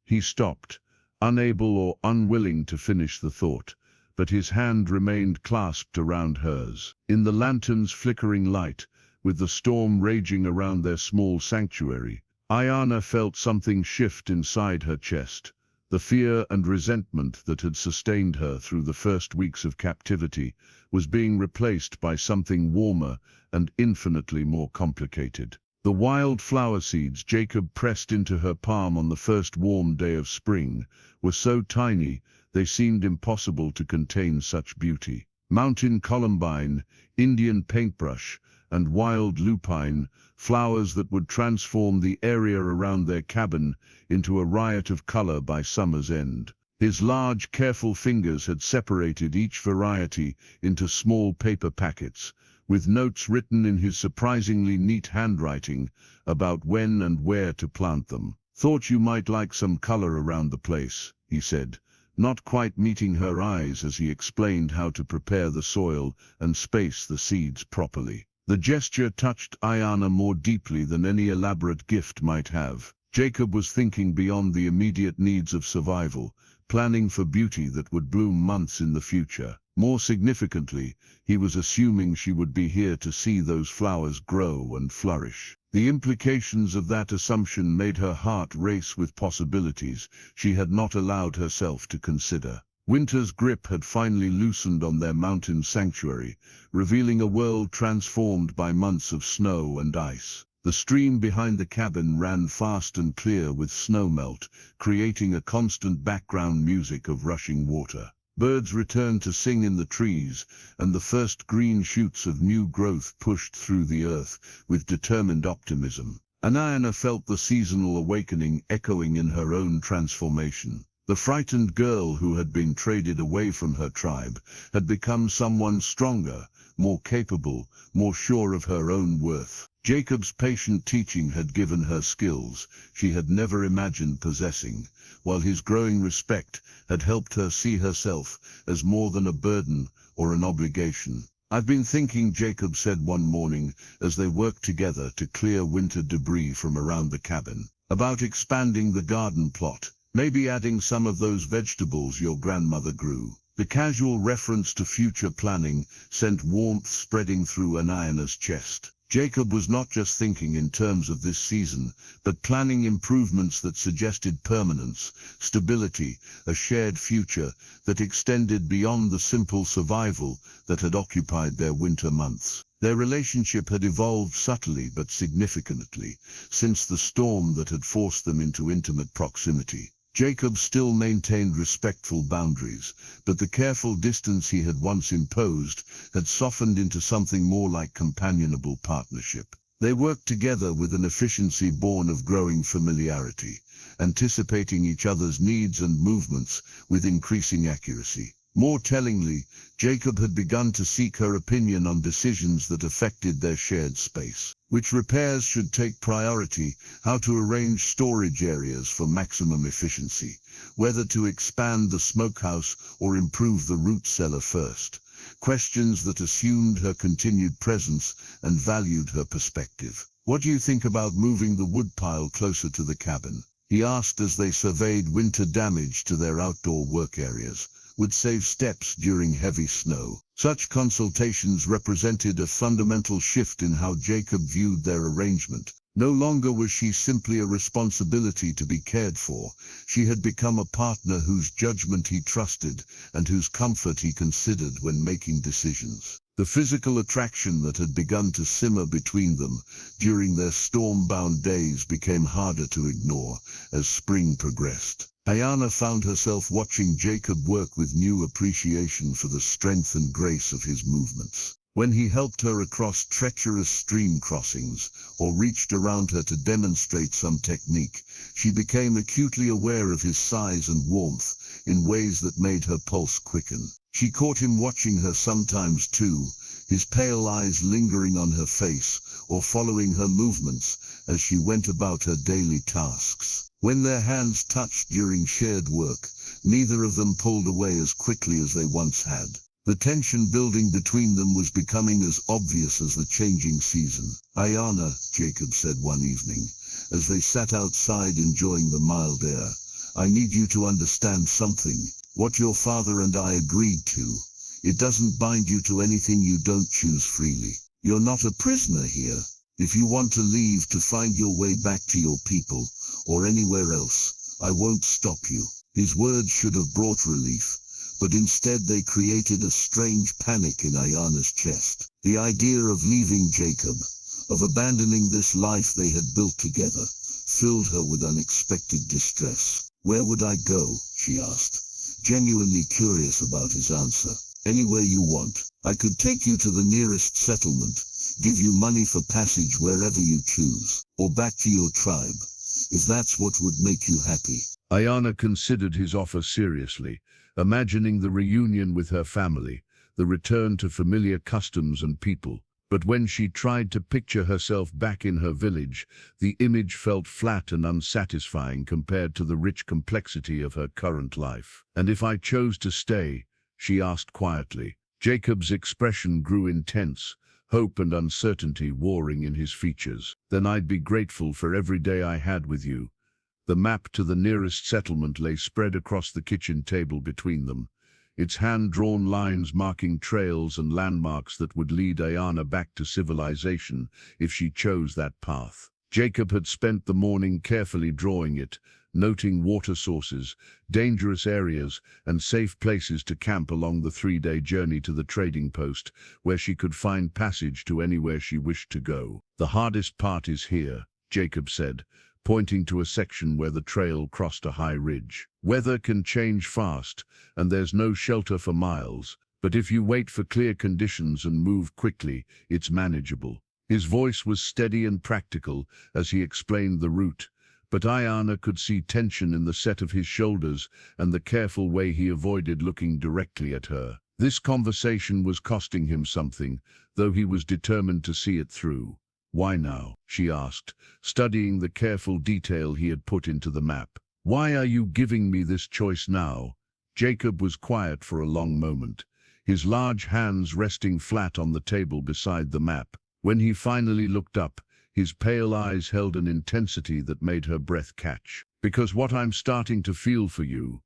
He stopped, unable or unwilling to finish the thought, but his hand remained clasped around hers. In the lantern's flickering light, with the storm raging around their small sanctuary, Aiyana felt something shift inside her chest. The fear and resentment that had sustained her through the first weeks of captivity was being replaced by something warmer and infinitely more complicated. The wild flower seeds Jacob pressed into her palm on the first warm day of spring were so tiny they seemed impossible to contain such beauty. Mountain columbine, Indian paintbrush, and wild lupine, flowers that would transform the area around their cabin into a riot of color by summer's end. His large, careful fingers had separated each variety into small paper packets, with notes written in his surprisingly neat handwriting about when and where to plant them. "Thought you might like some color around the place," he said, not quite meeting her eyes as he explained how to prepare the soil and space the seeds properly. The gesture touched Aiyana more deeply than any elaborate gift might have. Jacob was thinking beyond the immediate needs of survival, planning for beauty that would bloom months in the future. More significantly, he was assuming she would be here to see those flowers grow and flourish. The implications of that assumption made her heart race with possibilities she had not allowed herself to consider. Winter's grip had finally loosened on their mountain sanctuary, revealing a world transformed by months of snow and ice. The stream behind the cabin ran fast and clear with snowmelt, creating a constant background music of rushing water. Birds returned to sing in the trees, and the first green shoots of new growth pushed through the earth with determined optimism. Aiyana felt the seasonal awakening echoing in her own transformation. The frightened girl who had been traded away from her tribe had become someone stronger, more capable, more sure of her own worth. Jacob's patient teaching had given her skills she had never imagined possessing, while his growing respect had helped her see herself as more than a burden or an obligation. "I've been thinking," Jacob said one morning as they worked together to clear winter debris from around the cabin, "about expanding the garden plot, maybe adding some of those vegetables your grandmother grew." The casual reference to future planning sent warmth spreading through Aiyana's chest. Jacob was not just thinking in terms of this season, but planning improvements that suggested permanence, stability, a shared future that extended beyond the simple survival that had occupied their winter months. Their relationship had evolved subtly but significantly since the storm that had forced them into intimate proximity. Jacob still maintained respectful boundaries, but the careful distance he had once imposed had softened into something more like companionable partnership. They worked together with an efficiency born of growing familiarity, anticipating each other's needs and movements with increasing accuracy. More tellingly, Jacob had begun to seek her opinion on decisions that affected their shared space. Which repairs should take priority, how to arrange storage areas for maximum efficiency, whether to expand the smokehouse or improve the root cellar first. Questions that assumed her continued presence and valued her perspective. "What do you think about moving the woodpile closer to the cabin?" he asked as they surveyed winter damage to their outdoor work areas. Would save steps during heavy snow. Such consultations represented a fundamental shift in how Jacob viewed their arrangement. No longer was she simply a responsibility to be cared for. She had become a partner whose judgment he trusted and whose comfort he considered when making decisions. The physical attraction that had begun to simmer between them during their storm-bound days became harder to ignore as spring progressed. Aiyana found herself watching Jacob work with new appreciation for the strength and grace of his movements. When he helped her across treacherous stream crossings or reached around her to demonstrate some technique, she became acutely aware of his size and warmth in ways that made her pulse quicken. She caught him watching her sometimes too, his pale eyes lingering on her face or following her movements as she went about her daily tasks. When their hands touched during shared work, neither of them pulled away as quickly as they once had. The tension building between them was becoming as obvious as the changing season. "Aiyana," Jacob said one evening, as they sat outside enjoying the mild air, "I need you to understand something. What your father and I agreed to, it doesn't bind you to anything you don't choose freely. You're not a prisoner here. If you want to leave to find your way back to your people, or anywhere else, I won't stop you." His words should have brought relief, but instead they created a strange panic in Aiyana's chest. The idea of leaving Jacob, of abandoning this life they had built together, filled her with unexpected distress. "Where would I go?" she asked, genuinely curious about his answer. "Anywhere you want. I could take you to the nearest settlement, give you money for passage wherever you choose, or back to your tribe, if that's what would make you happy." Aiyana considered his offer seriously, imagining the reunion with her family, the return to familiar customs and people. But when she tried to picture herself back in her village, the image felt flat and unsatisfying compared to the rich complexity of her current life. "And if I chose to stay?" she asked quietly. Jacob's expression grew intense, hope and uncertainty warring in his features. "Then I'd be grateful for every day I had with you." The map to the nearest settlement lay spread across the kitchen table between them, its hand-drawn lines marking trails and landmarks that would lead Aiyana back to civilization if she chose that path. Jacob had spent the morning carefully drawing it, noting water sources, dangerous areas, and safe places to camp along the 3-day journey to the trading post, where she could find passage to anywhere she wished to go. "The hardest part is here," Jacob said, pointing to a section where the trail crossed a high ridge. "Weather can change fast, and there's no shelter for miles, but if you wait for clear conditions and move quickly, it's manageable." His voice was steady and practical as he explained the route, but Aiyana could see tension in the set of his shoulders and the careful way he avoided looking directly at her. This conversation was costing him something, though he was determined to see it through. "Why now?" she asked, studying the careful detail he had put into the map. "Why are you giving me this choice now?" Jacob was quiet for a long moment, his large hands resting flat on the table beside the map. When he finally looked up, his pale eyes held an intensity that made her breath catch. "Because what I'm starting to feel for you,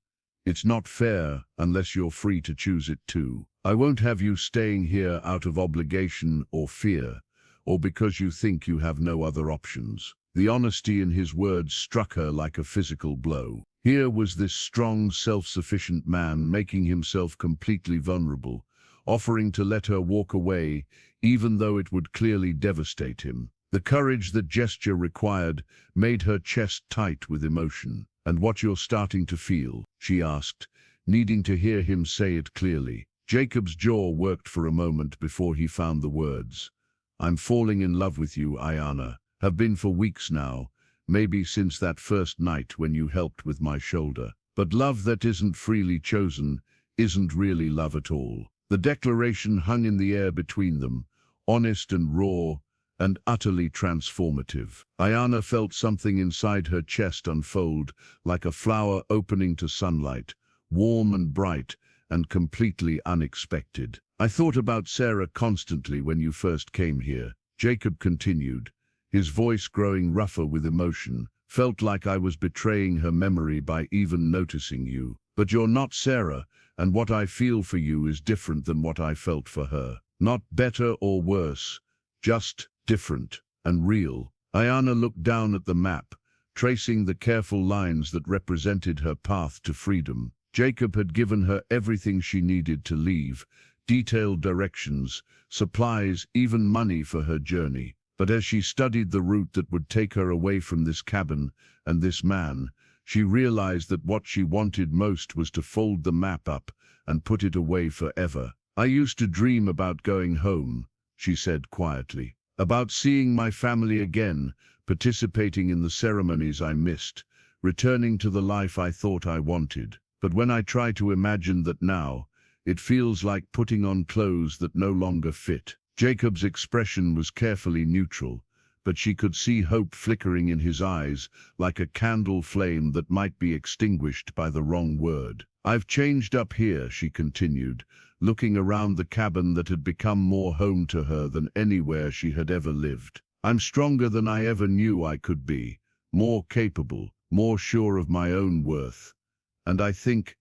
it's not fair unless you're free to choose it too. I won't have you staying here out of obligation or fear, or because you think you have no other options." The honesty in his words struck her like a physical blow. Here was this strong, self-sufficient man making himself completely vulnerable, offering to let her walk away, even though it would clearly devastate him. The courage that gesture required made her chest tight with emotion. "And what you're starting to feel?" she asked, needing to hear him say it clearly. Jacob's jaw worked for a moment before he found the words. "I'm falling in love with you, Aiyana. Have been for weeks now, maybe since that first night when you helped with my shoulder. But love that isn't freely chosen isn't really love at all." The declaration hung in the air between them, honest and raw, and utterly transformative. Aiyana felt something inside her chest unfold, like a flower opening to sunlight, warm and bright, and completely unexpected. "I thought about Sarah constantly when you first came here," Jacob continued, his voice growing rougher with emotion. "Felt like I was betraying her memory by even noticing you. But you're not Sarah, and what I feel for you is different than what I felt for her. Not better or worse, just different and real." Aiyana looked down at the map, tracing the careful lines that represented her path to freedom. Jacob had given her everything she needed to leave, detailed directions, supplies, even money for her journey. But as she studied the route that would take her away from this cabin and this man, she realized that what she wanted most was to fold the map up and put it away forever. "I used to dream about going home," she said quietly, "about seeing my family again, participating in the ceremonies I missed, returning to the life I thought I wanted. But when I try to imagine that now, it feels like putting on clothes that no longer fit." Jacob's expression was carefully neutral, but she could see hope flickering in his eyes, like a candle flame that might be extinguished by the wrong word. "I've changed up here," she continued, looking around the cabin that had become more home to her than anywhere she had ever lived. "I'm stronger than I ever knew I could be, more capable, more sure of my own worth. And I think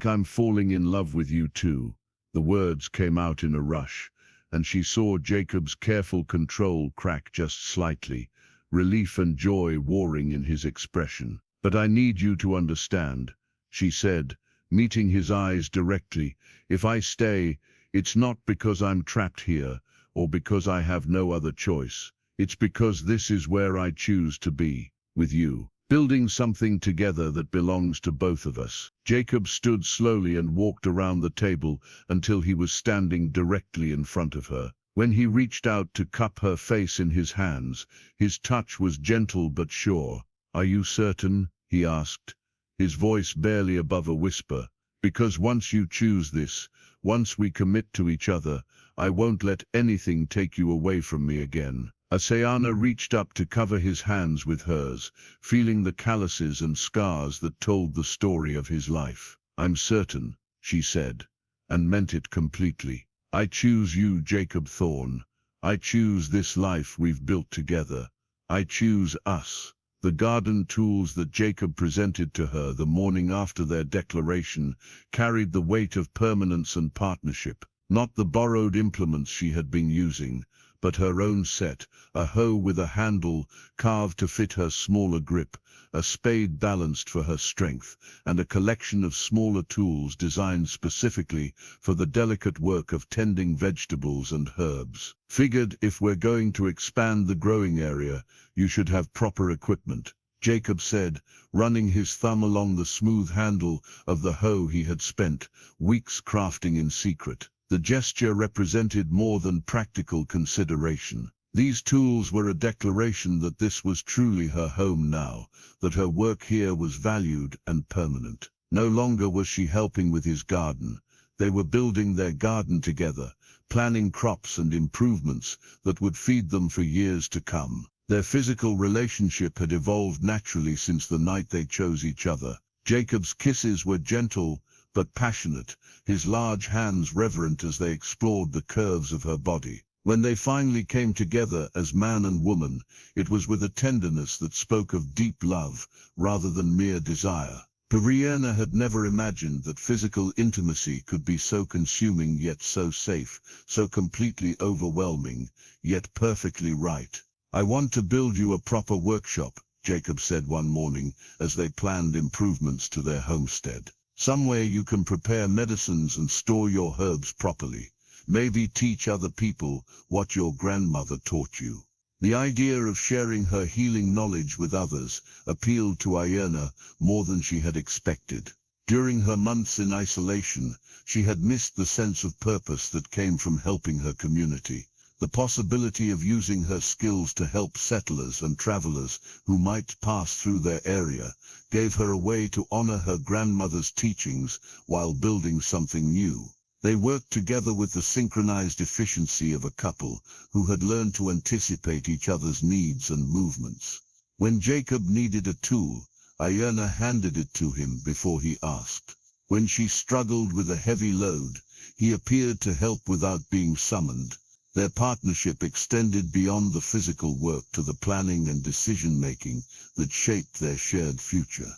I'm falling in love with you too." The words came out in a rush, and she saw Jacob's careful control crack just slightly, relief and joy warring in his expression. "But I need you to understand," she said, meeting his eyes directly. "If I stay, it's not because I'm trapped here, or because I have no other choice. It's because this is where I choose to be, with you, building something together that belongs to both of us." Jacob stood slowly and walked around the table until he was standing directly in front of her. When he reached out to cup her face in his hands, his touch was gentle but sure. "Are you certain?" he asked, his voice barely above a whisper. "Because once you choose this, once we commit to each other, I won't let anything take you away from me again." Aiyana reached up to cover his hands with hers, feeling the calluses and scars that told the story of his life. "I'm certain," she said, and meant it completely. "I choose you, Jacob Thorne. I choose this life we've built together. I choose us." The garden tools that Jacob presented to her the morning after their declaration carried the weight of permanence and partnership. Not the borrowed implements she had been using, but her own set, a hoe with a handle carved to fit her smaller grip, a spade balanced for her strength, and a collection of smaller tools designed specifically for the delicate work of tending vegetables and herbs. "Figured if we're going to expand the growing area, you should have proper equipment," Jacob said, running his thumb along the smooth handle of the hoe he had spent weeks crafting in secret. The gesture represented more than practical consideration. These tools were a declaration that this was truly her home now, that her work here was valued and permanent. No longer was she helping with his garden. They were building their garden together, planning crops and improvements that would feed them for years to come. Their physical relationship had evolved naturally since the night they chose each other. Jacob's kisses were gentle but passionate, his large hands reverent as they explored the curves of her body. When they finally came together as man and woman, it was with a tenderness that spoke of deep love rather than mere desire. Aiyana had never imagined that physical intimacy could be so consuming yet so safe, so completely overwhelming, yet perfectly right. "I want to build you a proper workshop," Jacob said one morning as they planned improvements to their homestead. "Somewhere you can prepare medicines and store your herbs properly. Maybe teach other people what your grandmother taught you." The idea of sharing her healing knowledge with others appealed to Aiyana more than she had expected. During her months in isolation, she had missed the sense of purpose that came from helping her community. The possibility of using her skills to help settlers and travelers who might pass through their area gave her a way to honor her grandmother's teachings while building something new. They worked together with the synchronized efficiency of a couple who had learned to anticipate each other's needs and movements. When Jacob needed a tool, Aiyana handed it to him before he asked. When she struggled with a heavy load, he appeared to help without being summoned. Their partnership extended beyond the physical work to the planning and decision-making that shaped their shared future.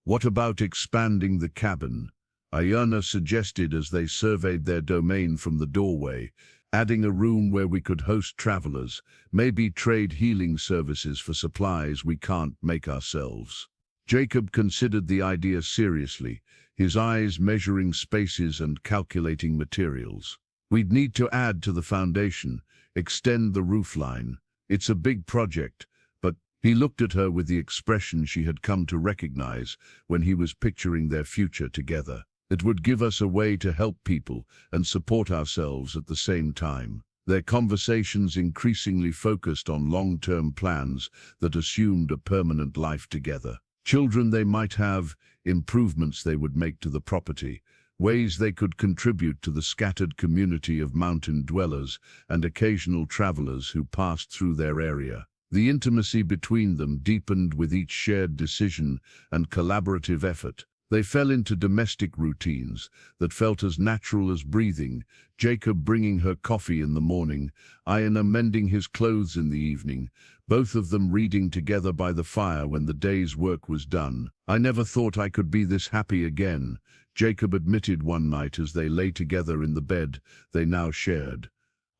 What about expanding the cabin? Aiyana suggested as they surveyed their domain from the doorway, adding a room where we could host travelers, maybe trade healing services for supplies we can't make ourselves. Jacob considered the idea seriously, his eyes measuring spaces and calculating materials. "We'd need to add to the foundation, extend the roofline. It's a big project, but..." He looked at her with the expression she had come to recognize when he was picturing their future together. "It would give us a way to help people and support ourselves at the same time." Their conversations increasingly focused on long-term plans that assumed a permanent life together. Children they might have, improvements they would make to the property, ways they could contribute to the scattered community of mountain dwellers and occasional travelers who passed through their area. The intimacy between them deepened with each shared decision and collaborative effort. They fell into domestic routines that felt as natural as breathing, Jacob bringing her coffee in the morning, Aiyana mending his clothes in the evening, both of them reading together by the fire when the day's work was done. "I never thought I could be this happy again," Jacob admitted one night as they lay together in the bed they now shared.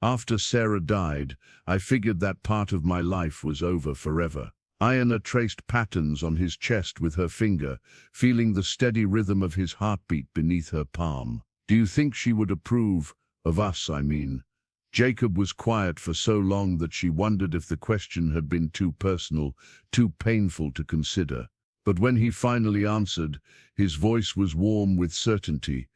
"After Sarah died, I figured that part of my life was over forever." Aiyana traced patterns on his chest with her finger, feeling the steady rhythm of his heartbeat beneath her palm. "Do you think she would approve of us, I mean?" Jacob was quiet for so long that she wondered if the question had been too personal, too painful to consider. But when he finally answered, his voice was warm with certainty.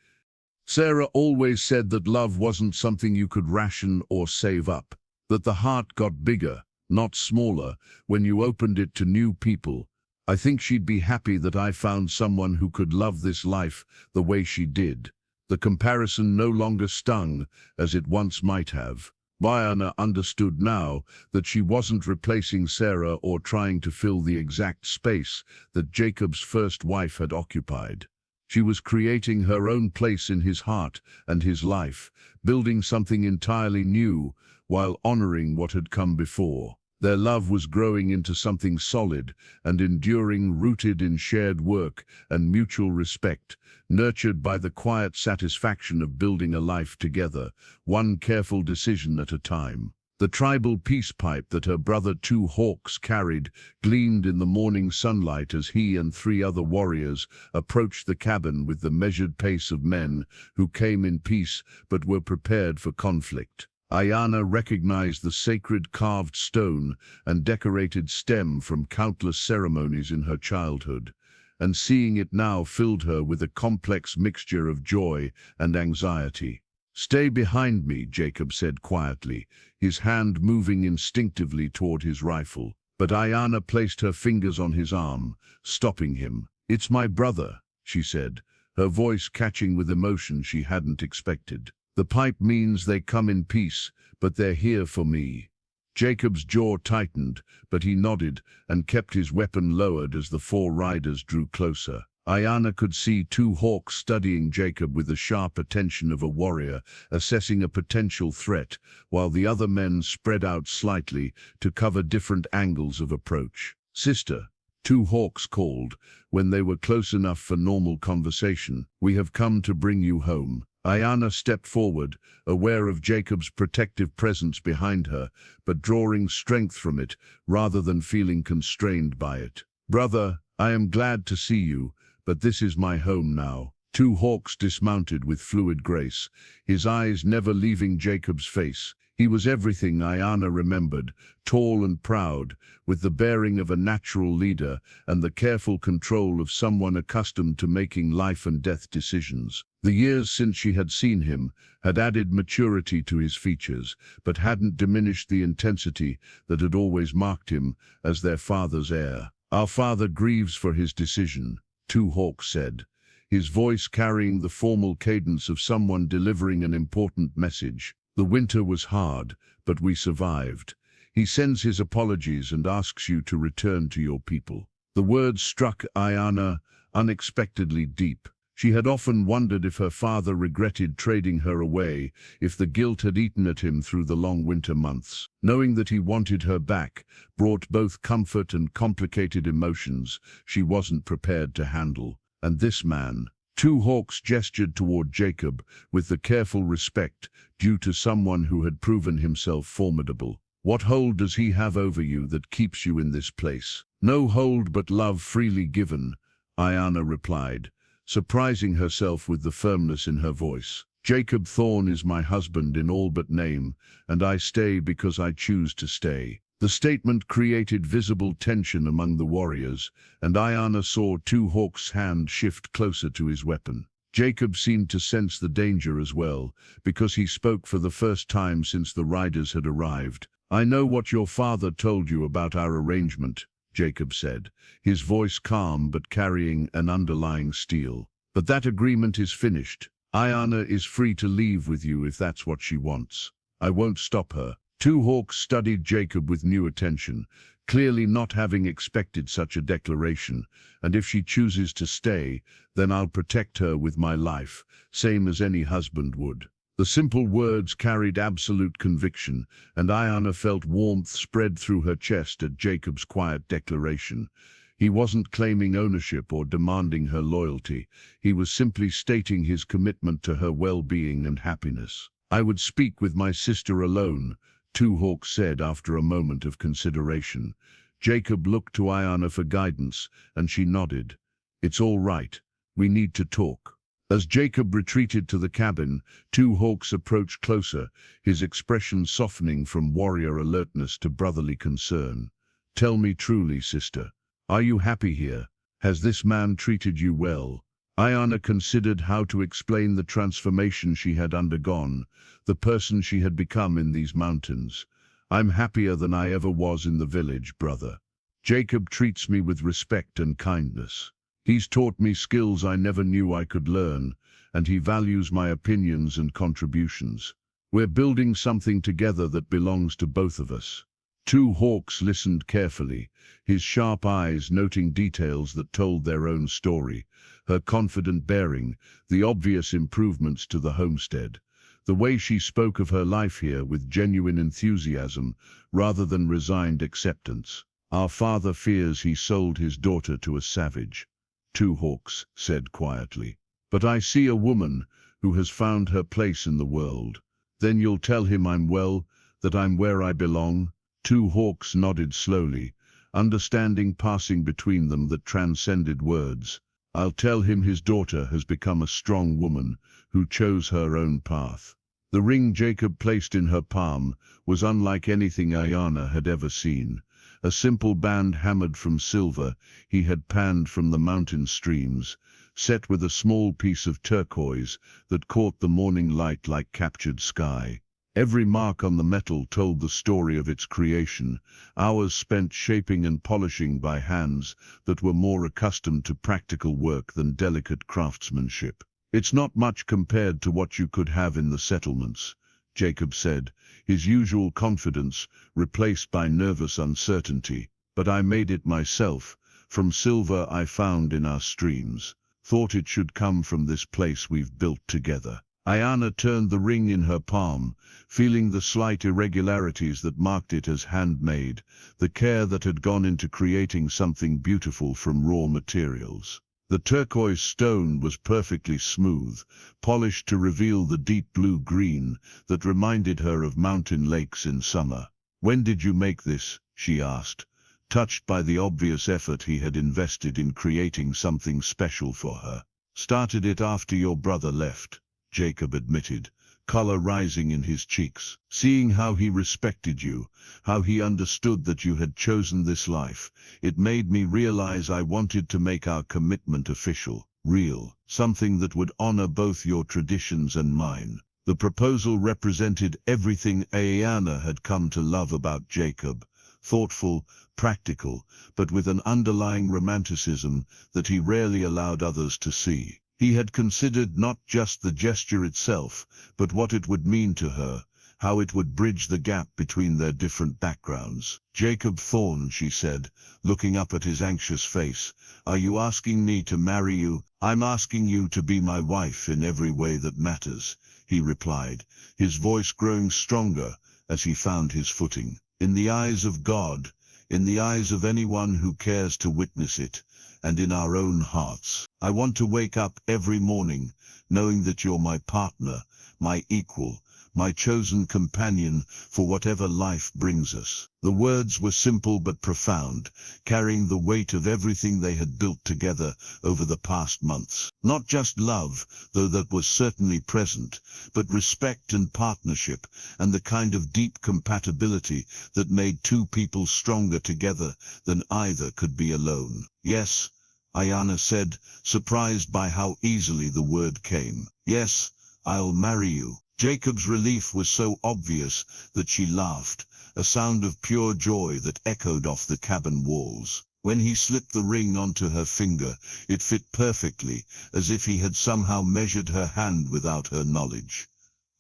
"Sarah always said that love wasn't something you could ration or save up, that the heart got bigger, not smaller, when you opened it to new people. I think she'd be happy that I found someone who could love this life the way she did." The comparison no longer stung as it once might have. Aiyana understood now that she wasn't replacing Sarah or trying to fill the exact space that Jacob's first wife had occupied. She was creating her own place in his heart and his life, building something entirely new while honoring what had come before. Their love was growing into something solid and enduring, rooted in shared work and mutual respect, nurtured by the quiet satisfaction of building a life together, one careful decision at a time. The tribal peace pipe that her brother Two Hawks carried gleamed in the morning sunlight as he and 3 other warriors approached the cabin with the measured pace of men who came in peace but were prepared for conflict. Aiyana recognized the sacred carved stone and decorated stem from countless ceremonies in her childhood, and seeing it now filled her with a complex mixture of joy and anxiety. "Stay behind me," Jacob said quietly, his hand moving instinctively toward his rifle. But Aiyana placed her fingers on his arm, stopping him. "It's my brother," she said, her voice catching with emotion she hadn't expected. "The pipe means they come in peace, but they're here for me." Jacob's jaw tightened, but he nodded and kept his weapon lowered as the four riders drew closer. Aiyana could see two hawks studying Jacob with the sharp attention of a warrior, assessing a potential threat, while the other men spread out slightly to cover different angles of approach. "Sister," two hawks called, when they were close enough for normal conversation, "we have come to bring you home." Aiyana stepped forward, aware of Jacob's protective presence behind her, but drawing strength from it rather than feeling constrained by it. "Brother, I am glad to see you, but this is my home now." Two hawks dismounted with fluid grace, his eyes never leaving Jacob's face. He was everything Aiyana remembered, tall and proud, with the bearing of a natural leader and the careful control of someone accustomed to making life and death decisions. The years since she had seen him had added maturity to his features, but hadn't diminished the intensity that had always marked him as their father's heir. "Our father grieves for his decision," two hawks said, his voice carrying the formal cadence of someone delivering an important message. "The winter was hard, but we survived. He sends his apologies and asks you to return to your people." The words struck Aiyana unexpectedly deep. She had often wondered if her father regretted trading her away, if the guilt had eaten at him through the long winter months. Knowing that he wanted her back brought both comfort and complicated emotions she wasn't prepared to handle. And this man, two hawks gestured toward Jacob with the careful respect due to someone who had proven himself formidable. "What hold does he have over you that keeps you in this place?" "No hold but love freely given," Aiyana replied, surprising herself with the firmness in her voice. "Jacob Thorne is my husband in all but name, and I stay because I choose to stay." The statement created visible tension among the warriors, and Aiyana saw two hawks' hand shift closer to his weapon. Jacob seemed to sense the danger as well, because he spoke for the first time since the riders had arrived. "I know what your father told you about our arrangement," Jacob said, his voice calm but carrying an underlying steel. "But that agreement is finished. Aiyana is free to leave with you if that's what she wants. I won't stop her." Two hawks studied Jacob with new attention, clearly not having expected such a declaration. "And if she chooses to stay, then I'll protect her with my life, same as any husband would." The simple words carried absolute conviction, and Aiyana felt warmth spread through her chest at Jacob's quiet declaration. He wasn't claiming ownership or demanding her loyalty. He was simply stating his commitment to her well-being and happiness. "I would speak with my sister alone," two hawks said after a moment of consideration. Jacob looked to Aiyana for guidance, and she nodded. "It's all right. We need to talk." As Jacob retreated to the cabin, two hawks approached closer, his expression softening from warrior alertness to brotherly concern. "Tell me truly, sister. Are you happy here? Has this man treated you well?" Aiyana considered how to explain the transformation she had undergone, the person she had become in these mountains. "I'm happier than I ever was in the village, brother. Jacob treats me with respect and kindness. He's taught me skills I never knew I could learn, and he values my opinions and contributions. We're building something together that belongs to both of us." Two hawks listened carefully, his sharp eyes noting details that told their own story. Her confident bearing, the obvious improvements to the homestead, the way she spoke of her life here with genuine enthusiasm rather than resigned acceptance. "Our father fears he sold his daughter to a savage," two hawks said quietly. "But I see a woman who has found her place in the world. Then you'll tell him I'm well, that I'm where I belong?" Two hawks nodded slowly, understanding passing between them that transcended words. "I'll tell him his daughter has become a strong woman who chose her own path." The ring Jacob placed in her palm was unlike anything Aiyana had ever seen. A simple band hammered from silver he had panned from the mountain streams, set with a small piece of turquoise that caught the morning light like captured sky. Every mark on the metal told the story of its creation, hours spent shaping and polishing by hands that were more accustomed to practical work than delicate craftsmanship. "It's not much compared to what you could have in the settlements," Jacob said, his usual confidence replaced by nervous uncertainty. "But I made it myself, from silver I found in our streams. Thought it should come from this place we've built together." Aiyana turned the ring in her palm, feeling the slight irregularities that marked it as handmade, the care that had gone into creating something beautiful from raw materials. The turquoise stone was perfectly smooth, polished to reveal the deep blue-green that reminded her of mountain lakes in summer. "When did you make this?" she asked, touched by the obvious effort he had invested in creating something special for her. "Started it after your brother left," Jacob admitted, color rising in his cheeks. "Seeing how he respected you, how he understood that you had chosen this life, it made me realize I wanted to make our commitment official, real, something that would honor both your traditions and mine." The proposal represented everything Aiyana had come to love about Jacob: thoughtful, practical, but with an underlying romanticism that he rarely allowed others to see. He had considered not just the gesture itself, but what it would mean to her, how it would bridge the gap between their different backgrounds. "Jacob Thorne," she said, looking up at his anxious face, "are you asking me to marry you?" "I'm asking you to be my wife in every way that matters," he replied, his voice growing stronger as he found his footing. "In the eyes of God, in the eyes of anyone who cares to witness it, and in our own hearts. I want to wake up every morning knowing that you're my partner, my equal, my chosen companion for whatever life brings us." The words were simple but profound, carrying the weight of everything they had built together over the past months. Not just love, though that was certainly present, but respect and partnership, and the kind of deep compatibility that made two people stronger together than either could be alone. "Yes," Aiyana said, surprised by how easily the word came. "Yes, I'll marry you." Jacob's relief was so obvious that she laughed, a sound of pure joy that echoed off the cabin walls. When he slipped the ring onto her finger, it fit perfectly, as if he had somehow measured her hand without her knowledge.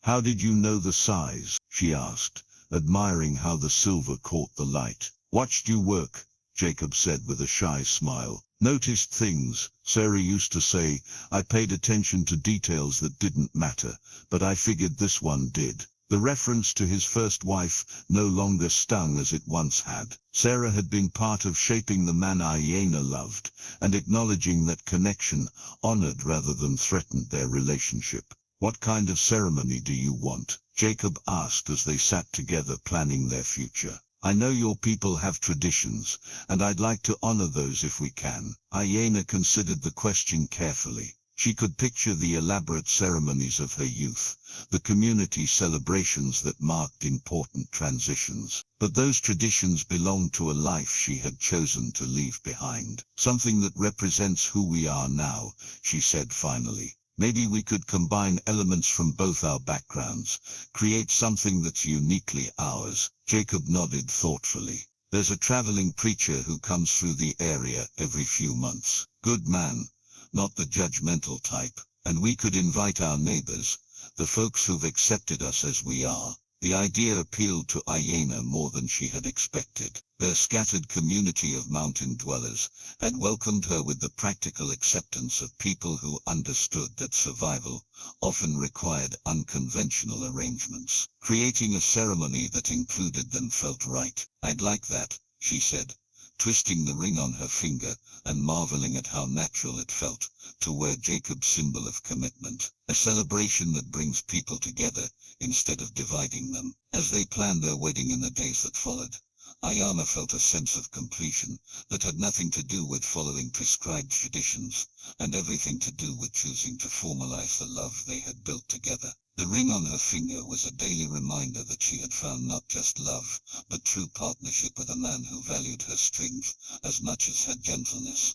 "How did you know the size?" she asked, admiring how the silver caught the light. "Watched you work," Jacob said with a shy smile. "Noticed things," Sarah used to say. "I paid attention to details that didn't matter, but I figured this one did." The reference to his first wife no longer stung as it once had. Sarah had been part of shaping the man Aiyana loved, and acknowledging that connection honored rather than threatened their relationship. "What kind of ceremony do you want?" Jacob asked as they sat together planning their future. "I know your people have traditions, and I'd like to honor those if we can." Aiyana considered the question carefully. She could picture the elaborate ceremonies of her youth, the community celebrations that marked important transitions. But those traditions belonged to a life she had chosen to leave behind. "Something that represents who we are now," she said finally. "Maybe we could combine elements from both our backgrounds, create something that's uniquely ours." Jacob nodded thoughtfully. "There's a traveling preacher who comes through the area every few months. Good man, not the judgmental type. And we could invite our neighbors, the folks who've accepted us as we are." The idea appealed to Aiyana more than she had expected. Their scattered community of mountain dwellers had welcomed her with the practical acceptance of people who understood that survival often required unconventional arrangements. Creating a ceremony that included them felt right. "I'd like that," she said, twisting the ring on her finger and marveling at how natural it felt to wear Jacob's symbol of commitment. A celebration that brings people together instead of dividing them. As they planned their wedding in the days that followed, Aiyana felt a sense of completion that had nothing to do with following prescribed traditions, and everything to do with choosing to formalize the love they had built together. The ring on her finger was a daily reminder that she had found not just love, but true partnership with a man who valued her strength as much as her gentleness.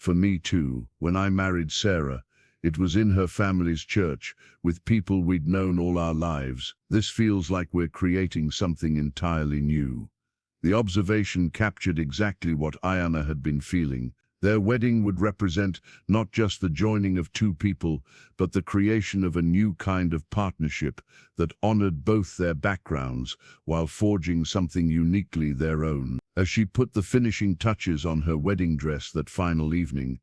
For me too, when I married Sarah, it was in her family's church, with people we'd known all our lives. This feels like we're creating something entirely new. The observation captured exactly what Aiyana had been feeling. Their wedding would represent not just the joining of two people, but the creation of a new kind of partnership that honored both their backgrounds while forging something uniquely their own. As she put the finishing touches on her wedding dress that final evening,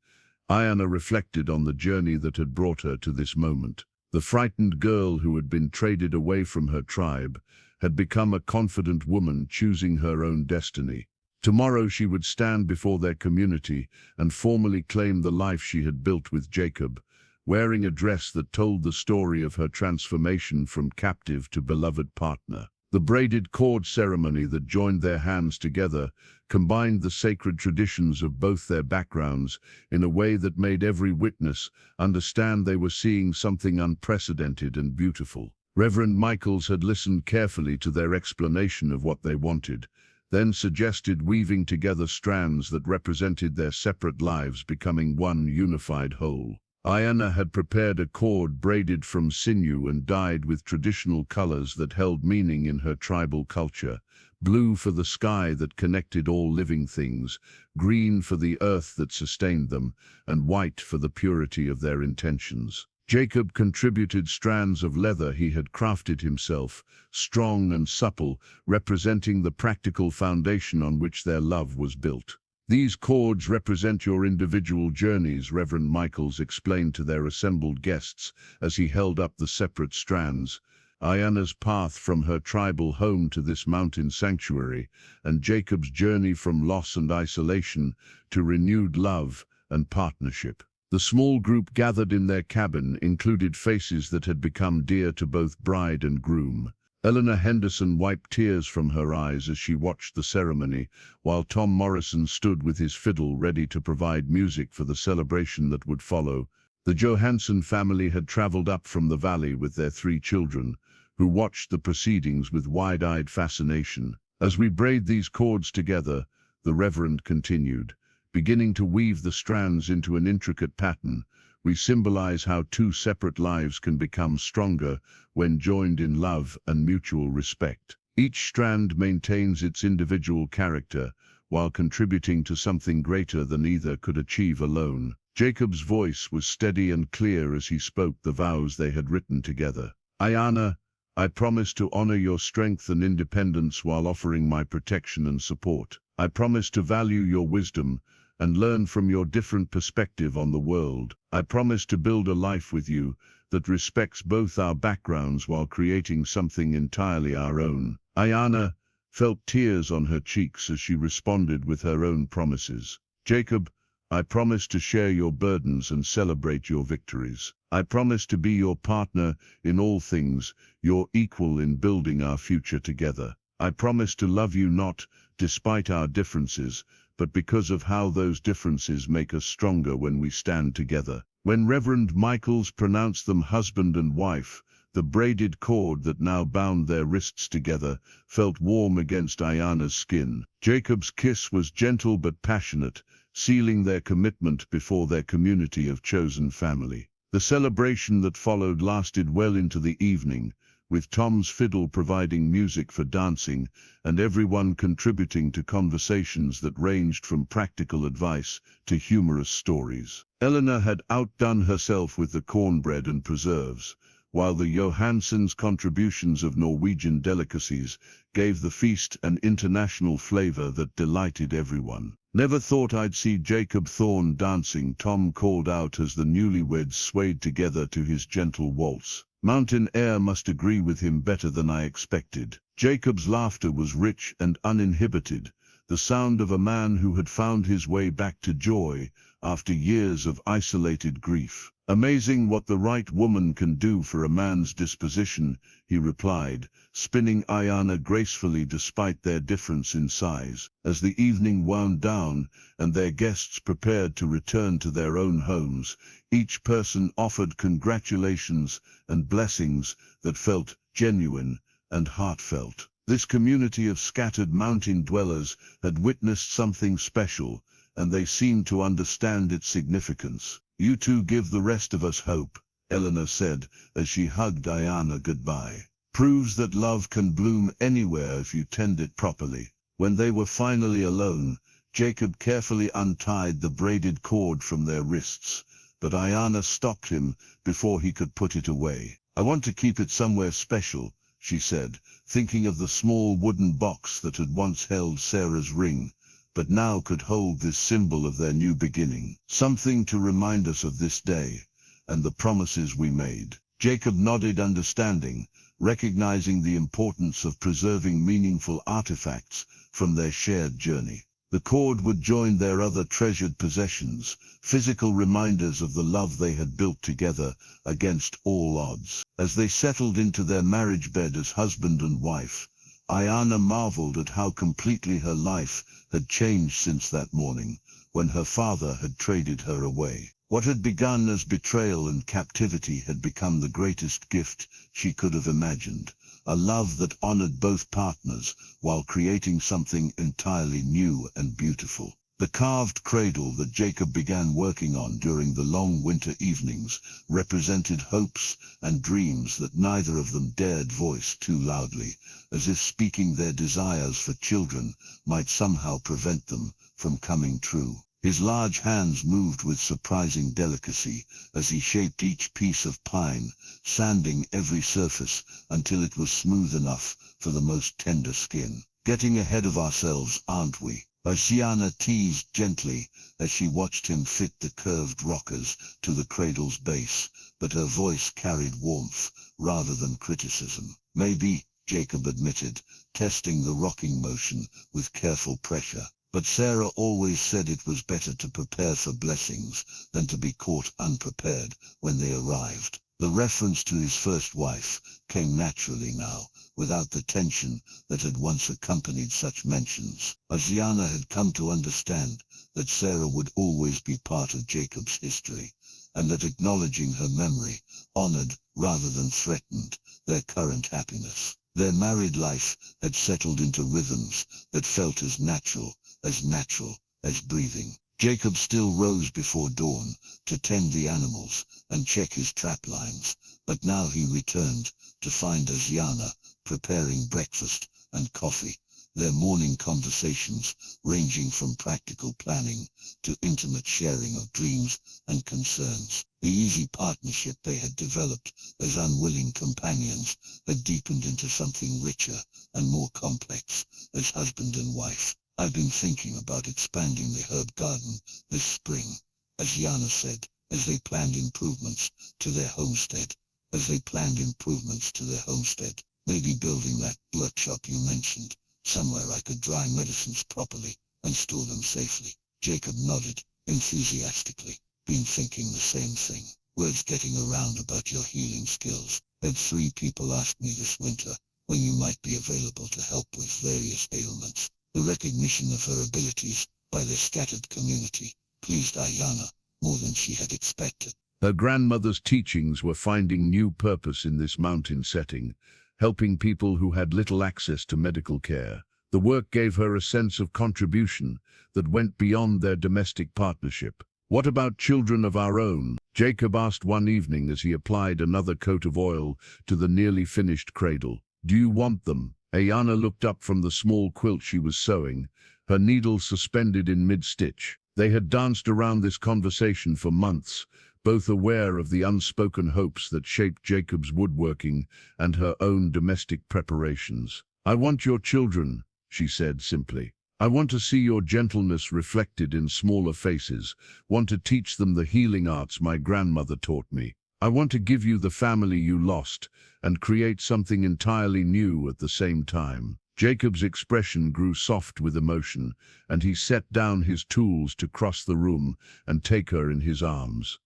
Aiyana reflected on the journey that had brought her to this moment. The frightened girl who had been traded away from her tribe had become a confident woman choosing her own destiny. Tomorrow she would stand before their community and formally claim the life she had built with Jacob, wearing a dress that told the story of her transformation from captive to beloved partner. The braided cord ceremony that joined their hands together combined the sacred traditions of both their backgrounds in a way that made every witness understand they were seeing something unprecedented and beautiful. Reverend Michaels had listened carefully to their explanation of what they wanted, then suggested weaving together strands that represented their separate lives becoming one unified whole. Aiyana had prepared a cord braided from sinew and dyed with traditional colors that held meaning in her tribal culture: blue for the sky that connected all living things, green for the earth that sustained them, and white for the purity of their intentions. Jacob contributed strands of leather he had crafted himself, strong and supple, representing the practical foundation on which their love was built. These cords represent your individual journeys, Reverend Michaels explained to their assembled guests as he held up the separate strands. Aiyana's path from her tribal home to this mountain sanctuary, and Jacob's journey from loss and isolation to renewed love and partnership. The small group gathered in their cabin included faces that had become dear to both bride and groom. Eleanor Henderson wiped tears from her eyes as she watched the ceremony, while Tom Morrison stood with his fiddle ready to provide music for the celebration that would follow. The Johansson family had traveled up from the valley with their 3 children, who watched the proceedings with wide-eyed fascination. As we braid these cords together, the Reverend continued, beginning to weave the strands into an intricate pattern, we symbolize how 2 separate lives can become stronger when joined in love and mutual respect. Each strand maintains its individual character, while contributing to something greater than either could achieve alone. Jacob's voice was steady and clear as he spoke the vows they had written together. Aiyana, I promise to honor your strength and independence while offering my protection and support. I promise to value your wisdom and learn from your different perspective on the world. I promise to build a life with you that respects both our backgrounds while creating something entirely our own. Aiyana felt tears on her cheeks as she responded with her own promises. Jacob, I promise to share your burdens and celebrate your victories. I promise to be your partner in all things, your equal in building our future together. I promise to love you not despite our differences, but because of how those differences make us stronger when we stand together. When Reverend Michaels pronounced them husband and wife, the braided cord that now bound their wrists together felt warm against Aiyana's skin. Jacob's kiss was gentle but passionate, sealing their commitment before their community of chosen family. The celebration that followed lasted well into the evening, with Tom's fiddle providing music for dancing and everyone contributing to conversations that ranged from practical advice to humorous stories. Eleanor had outdone herself with the cornbread and preserves, while the Johanssons' contributions of Norwegian delicacies gave the feast an international flavor that delighted everyone. Never thought I'd see Jacob Thorne dancing, Tom called out as the newlyweds swayed together to his gentle waltz. Mountain air must agree with him better than I expected. Jacob's laughter was rich and uninhibited, the sound of a man who had found his way back to joy after years of isolated grief. Amazing what the right woman can do for a man's disposition, he replied, spinning Aiyana gracefully despite their difference in size. As the evening wound down and their guests prepared to return to their own homes, each person offered congratulations and blessings that felt genuine and heartfelt. This community of scattered mountain dwellers had witnessed something special, and they seemed to understand its significance. "You two give the rest of us hope," Eleanor said as she hugged Aiyana goodbye. "Proves that love can bloom anywhere if you tend it properly." When they were finally alone, Jacob carefully untied the braided cord from their wrists, but Aiyana stopped him before he could put it away. "I want to keep it somewhere special," she said, thinking of the small wooden box that had once held Sarah's ring, but now could hold this symbol of their new beginning. "Something to remind us of this day and the promises we made." Jacob nodded understanding, recognizing the importance of preserving meaningful artifacts from their shared journey. The cord would join their other treasured possessions, physical reminders of the love they had built together against all odds. As they settled into their marriage bed as husband and wife, Aiyana marveled at how completely her life had changed since that morning, when her father had traded her away. What had begun as betrayal and captivity had become the greatest gift she could have imagined, a love that honored both partners while creating something entirely new and beautiful. The carved cradle that Jacob began working on during the long winter evenings represented hopes and dreams that neither of them dared voice too loudly, as if speaking their desires for children might somehow prevent them from coming true. His large hands moved with surprising delicacy as he shaped each piece of pine, sanding every surface until it was smooth enough for the most tender skin. "Getting ahead of ourselves, aren't we?" Aiyana teased gently as she watched him fit the curved rockers to the cradle's base, but her voice carried warmth rather than criticism. "Maybe," Jacob admitted, testing the rocking motion with careful pressure. "But Sarah always said it was better to prepare for blessings than to be caught unprepared when they arrived." The reference to his first wife came naturally now, without the tension that had once accompanied such mentions. Aiyana had come to understand that Sarah would always be part of Jacob's history, and that acknowledging her memory honored rather than threatened their current happiness. Their married life had settled into rhythms that felt as natural as breathing. Jacob still rose before dawn to tend the animals and check his trap lines, but now he returned to find Aiyana preparing breakfast and coffee, their morning conversations ranging from practical planning to intimate sharing of dreams and concerns. The easy partnership they had developed as unwilling companions had deepened into something richer and more complex as husband and wife. "I've been thinking about expanding the herb garden this spring," Aiyana said, as they planned improvements to their homestead. "Maybe building that workshop you mentioned, somewhere I could dry medicines properly and store them safely." Jacob nodded enthusiastically. "Been thinking the same thing. Word's getting around about your healing skills. Had 3 people ask me this winter when you might be available to help with various ailments." The recognition of her abilities by the scattered community pleased Aiyana more than she had expected. Her grandmother's teachings were finding new purpose in this mountain setting, helping people who had little access to medical care. The work gave her a sense of contribution that went beyond their domestic partnership. "What about children of our own?" Jacob asked one evening as he applied another coat of oil to the nearly finished cradle. "Do you want them?" Aiyana looked up from the small quilt she was sewing, her needle suspended in mid-stitch. They had danced around this conversation for months, both aware of the unspoken hopes that shaped Jacob's woodworking and her own domestic preparations. "I want your children," she said simply. "I want to see your gentleness reflected in smaller faces, want to teach them the healing arts my grandmother taught me. I want to give you the family you lost and create something entirely new at the same time." Jacob's expression grew soft with emotion, and he set down his tools to cross the room and take her in his arms.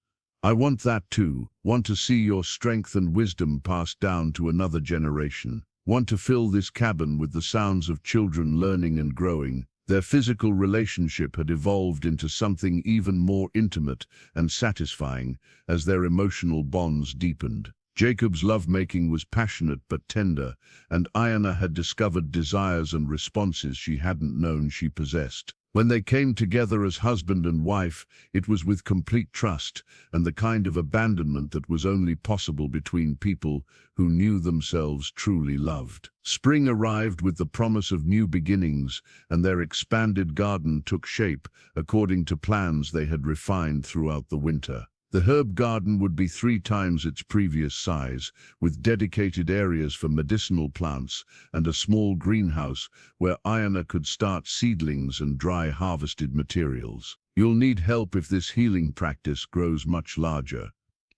"I want that too. Want to see your strength and wisdom passed down to another generation. Want to fill this cabin with the sounds of children learning and growing." Their physical relationship had evolved into something even more intimate and satisfying as their emotional bonds deepened. Jacob's lovemaking was passionate but tender, and Aiyana had discovered desires and responses she hadn't known she possessed. When they came together as husband and wife, it was with complete trust and the kind of abandonment that was only possible between people who knew themselves truly loved. Spring arrived with the promise of new beginnings, and their expanded garden took shape according to plans they had refined throughout the winter. The herb garden would be 3 times its previous size, with dedicated areas for medicinal plants and a small greenhouse where Aiyana could start seedlings and dry harvested materials. "You'll need help if this healing practice grows much larger,"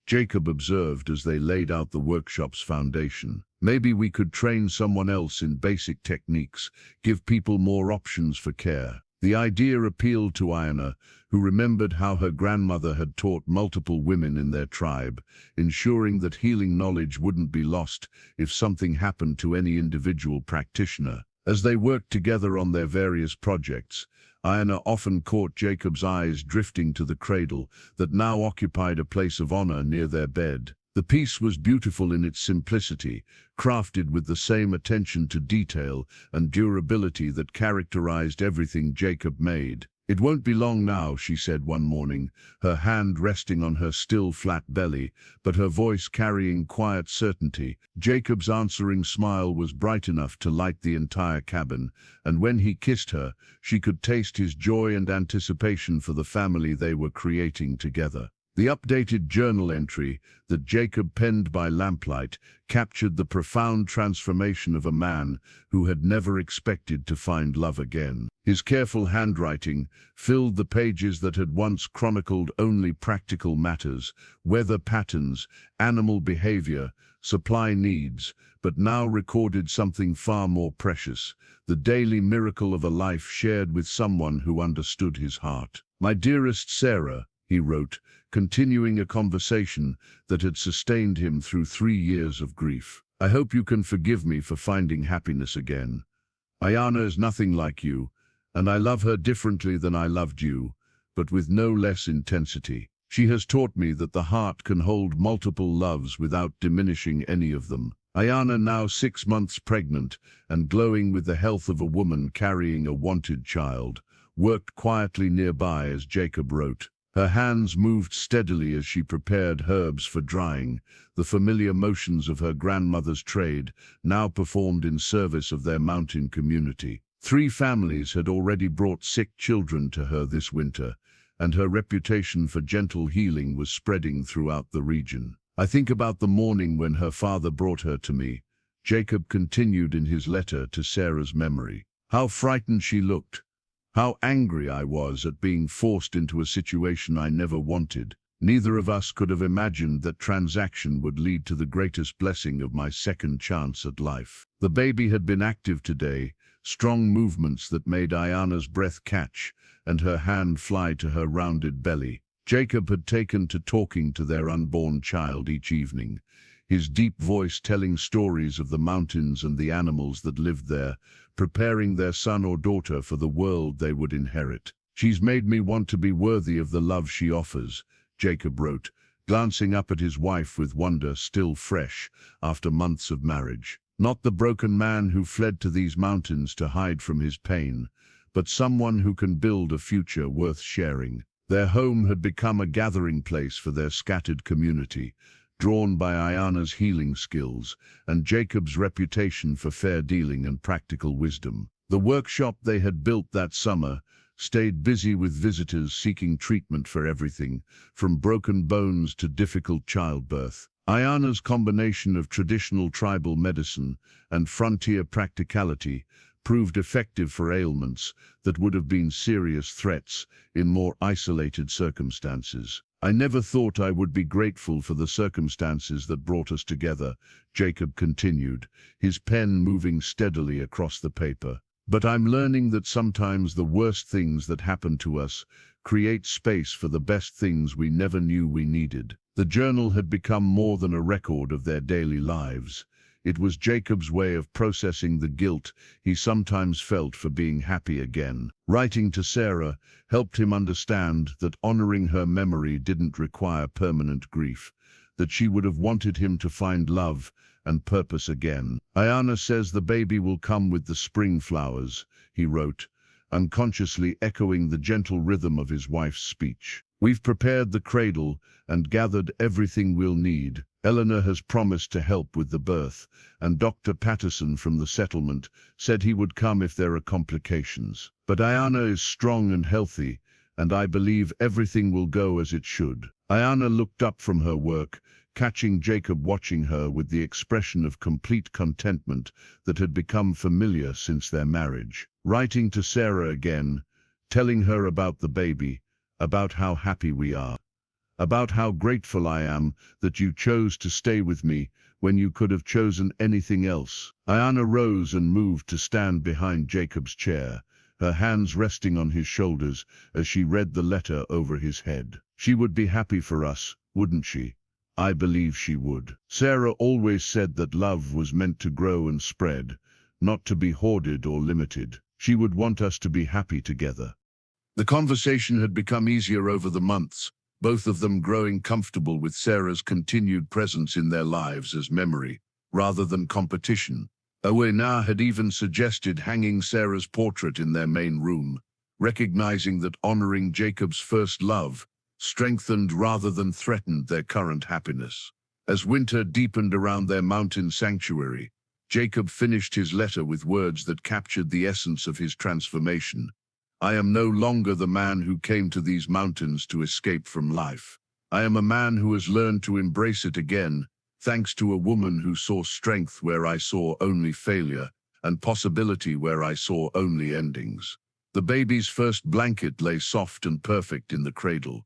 Jacob observed as they laid out the workshop's foundation. "Maybe we could train someone else in basic techniques, give people more options for care." The idea appealed to Aiyana, who remembered how her grandmother had taught multiple women in their tribe, ensuring that healing knowledge wouldn't be lost if something happened to any individual practitioner. As they worked together on their various projects, Aiyana often caught Jacob's eyes drifting to the cradle that now occupied a place of honor near their bed. The piece was beautiful in its simplicity, crafted with the same attention to detail and durability that characterized everything Jacob made. "It won't be long now," she said one morning, her hand resting on her still flat belly, but her voice carrying quiet certainty. Jacob's answering smile was bright enough to light the entire cabin, and when he kissed her, she could taste his joy and anticipation for the family they were creating together. The updated journal entry that Jacob penned by lamplight captured the profound transformation of a man who had never expected to find love again. His careful handwriting filled the pages that had once chronicled only practical matters, weather patterns, animal behavior, supply needs, but now recorded something far more precious, the daily miracle of a life shared with someone who understood his heart. "My dearest Sarah," he wrote, continuing a conversation that had sustained him through 3 years of grief. "I hope you can forgive me for finding happiness again. Aiyana is nothing like you, and I love her differently than I loved you, but with no less intensity. She has taught me that the heart can hold multiple loves without diminishing any of them." Aiyana, now 6 months pregnant and glowing with the health of a woman carrying a wanted child, worked quietly nearby as Jacob wrote. Her hands moved steadily as she prepared herbs for drying, the familiar motions of her grandmother's trade, now performed in service of their mountain community. 3 families had already brought sick children to her this winter, and her reputation for gentle healing was spreading throughout the region. "I think about the morning when her father brought her to me," Jacob continued in his letter to Sarah's memory. "How frightened she looked. How angry I was at being forced into a situation I never wanted. Neither of us could have imagined that transaction would lead to the greatest blessing of my second chance at life." The baby had been active today, strong movements that made Aiyana's breath catch and her hand fly to her rounded belly. Jacob had taken to talking to their unborn child each evening, his deep voice telling stories of the mountains and the animals that lived there, preparing their son or daughter for the world they would inherit. "She's made me want to be worthy of the love she offers," Jacob wrote, glancing up at his wife with wonder still fresh after months of marriage. Not the broken man who fled to these mountains to hide from his pain, but someone who can build a future worth sharing. Their home had become a gathering place for their scattered community, drawn by Aiyana's healing skills and Jacob's reputation for fair dealing and practical wisdom. The workshop they had built that summer stayed busy with visitors seeking treatment for everything, from broken bones to difficult childbirth. Aiyana's combination of traditional tribal medicine and frontier practicality proved effective for ailments that would have been serious threats in more isolated circumstances. "I never thought I would be grateful for the circumstances that brought us together," Jacob continued, his pen moving steadily across the paper. "But I'm learning that sometimes the worst things that happen to us create space for the best things we never knew we needed." The journal had become more than a record of their daily lives. It was Jacob's way of processing the guilt he sometimes felt for being happy again. Writing to Sarah helped him understand that honoring her memory didn't require permanent grief, that she would have wanted him to find love and purpose again. "Aiyana says the baby will come with the spring flowers," he wrote, unconsciously echoing the gentle rhythm of his wife's speech. We've prepared the cradle and gathered everything we'll need. Eleanor has promised to help with the birth, and Dr. Patterson from the settlement said he would come if there are complications. But Aiyana is strong and healthy, and I believe everything will go as it should. Aiyana looked up from her work, catching Jacob watching her with the expression of complete contentment that had become familiar since their marriage. Writing to Sarah again, telling her about the baby, about how happy we are, about how grateful I am that you chose to stay with me when you could have chosen anything else. Aiyana rose and moved to stand behind Jacob's chair, her hands resting on his shoulders as she read the letter over his head. She would be happy for us, wouldn't she? I believe she would. Sarah always said that love was meant to grow and spread, not to be hoarded or limited. She would want us to be happy together. The conversation had become easier over the months, both of them growing comfortable with Sarah's continued presence in their lives as memory, rather than competition. Aiyana had even suggested hanging Sarah's portrait in their main room, recognizing that honoring Jacob's first love strengthened rather than threatened their current happiness. As winter deepened around their mountain sanctuary, Jacob finished his letter with words that captured the essence of his transformation. I am no longer the man who came to these mountains to escape from life. I am a man who has learned to embrace it again, thanks to a woman who saw strength where I saw only failure, and possibility where I saw only endings. The baby's first blanket lay soft and perfect in the cradle.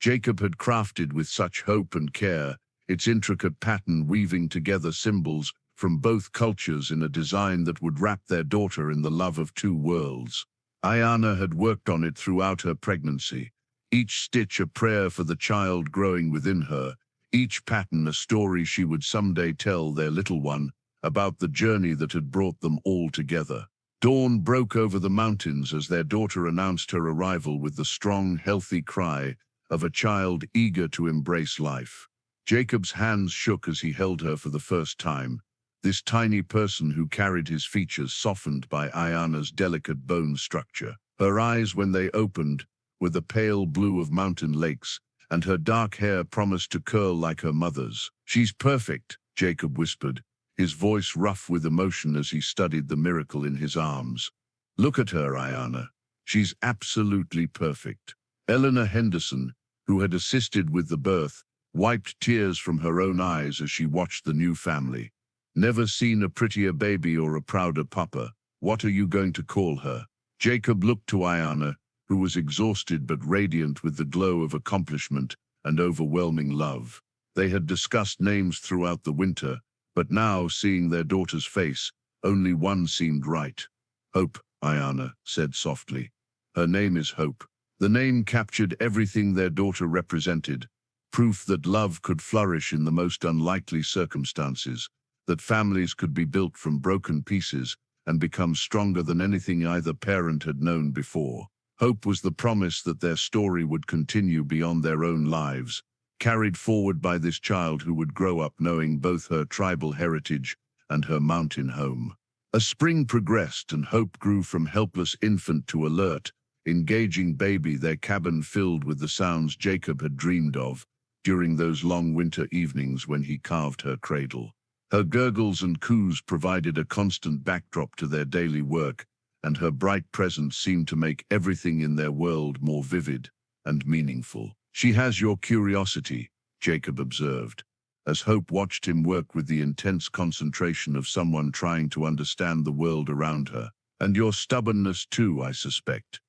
Jacob had crafted with such hope and care, its intricate pattern weaving together symbols from both cultures in a design that would wrap their daughter in the love of two worlds. Aiyana had worked on it throughout her pregnancy, each stitch a prayer for the child growing within her, each pattern a story she would someday tell their little one about the journey that had brought them all together. Dawn broke over the mountains as their daughter announced her arrival with the strong, healthy cry of a child eager to embrace life. Jacob's hands shook as he held her for the first time, this tiny person who carried his features softened by Aiyana's delicate bone structure. Her eyes, when they opened, were the pale blue of mountain lakes, and her dark hair promised to curl like her mother's. She's perfect, Jacob whispered, his voice rough with emotion as he studied the miracle in his arms. Look at her, Aiyana. She's absolutely perfect. Eleanor Henderson, who had assisted with the birth, wiped tears from her own eyes as she watched the new family. Never seen a prettier baby or a prouder papa. What are you going to call her? Jacob looked to Aiyana, who was exhausted but radiant with the glow of accomplishment and overwhelming love. They had discussed names throughout the winter, but now, seeing their daughter's face, only one seemed right. Hope, Aiyana said softly. Her name is Hope. The name captured everything their daughter represented, proof that love could flourish in the most unlikely circumstances, that families could be built from broken pieces and become stronger than anything either parent had known before. Hope was the promise that their story would continue beyond their own lives, carried forward by this child who would grow up knowing both her tribal heritage and her mountain home. As spring progressed and Hope grew from helpless infant to alert, engaging baby, their cabin filled with the sounds Jacob had dreamed of during those long winter evenings when he carved her cradle. Her gurgles and coos provided a constant backdrop to their daily work, and her bright presence seemed to make everything in their world more vivid and meaningful. She has your curiosity, Jacob observed, as Hope watched him work with the intense concentration of someone trying to understand the world around her. And your stubbornness too, I suspect.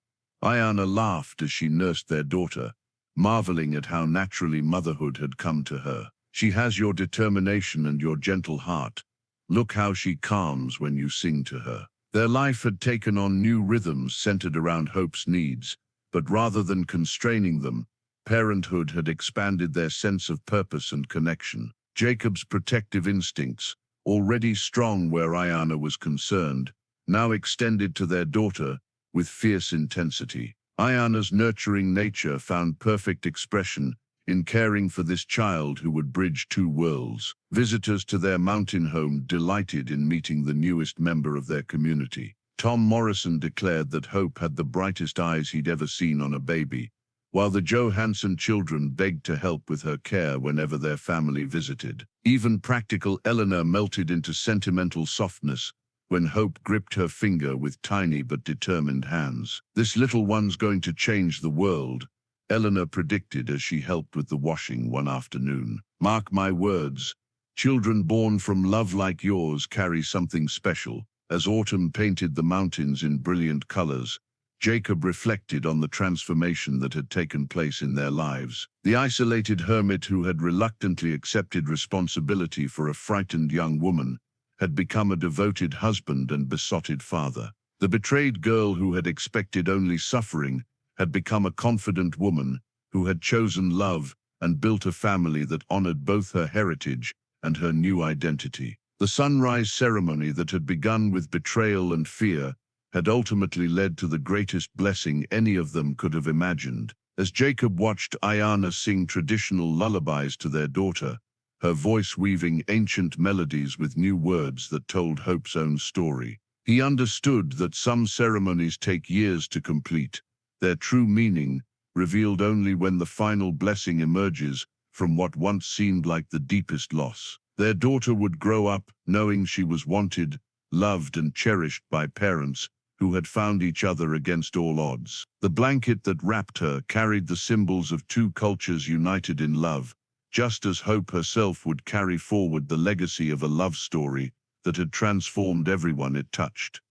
Aiyana laughed as she nursed their daughter, marveling at how naturally motherhood had come to her. She has your determination and your gentle heart. Look how she calms when you sing to her. Their life had taken on new rhythms centered around Hope's needs, but rather than constraining them, parenthood had expanded their sense of purpose and connection. Jacob's protective instincts, already strong where Aiyana was concerned, now extended to their daughter with fierce intensity. Aiyana's nurturing nature found perfect expression in caring for this child who would bridge two worlds. Visitors to their mountain home delighted in meeting the newest member of their community. Tom Morrison declared that Hope had the brightest eyes he'd ever seen on a baby, while the Johansson children begged to help with her care whenever their family visited. Even practical Eleanor melted into sentimental softness when Hope gripped her finger with tiny but determined hands. "This little one's going to change the world," Eleanor predicted as she helped with the washing one afternoon. "Mark my words, children born from love like yours carry something special." As autumn painted the mountains in brilliant colors, Jacob reflected on the transformation that had taken place in their lives. The isolated hermit who had reluctantly accepted responsibility for a frightened young woman had become a devoted husband and besotted father. The betrayed girl who had expected only suffering had become a confident woman who had chosen love and built a family that honored both her heritage and her new identity. The sunrise ceremony that had begun with betrayal and fear had ultimately led to the greatest blessing any of them could have imagined. As Jacob watched Aiyana sing traditional lullabies to their daughter, her voice weaving ancient melodies with new words that told Hope's own story, he understood that some ceremonies take years to complete, their true meaning revealed only when the final blessing emerges from what once seemed like the deepest loss. Their daughter would grow up knowing she was wanted, loved, and cherished by parents who had found each other against all odds. The blanket that wrapped her carried the symbols of two cultures united in love, just as Hope herself would carry forward the legacy of a love story that had transformed everyone it touched.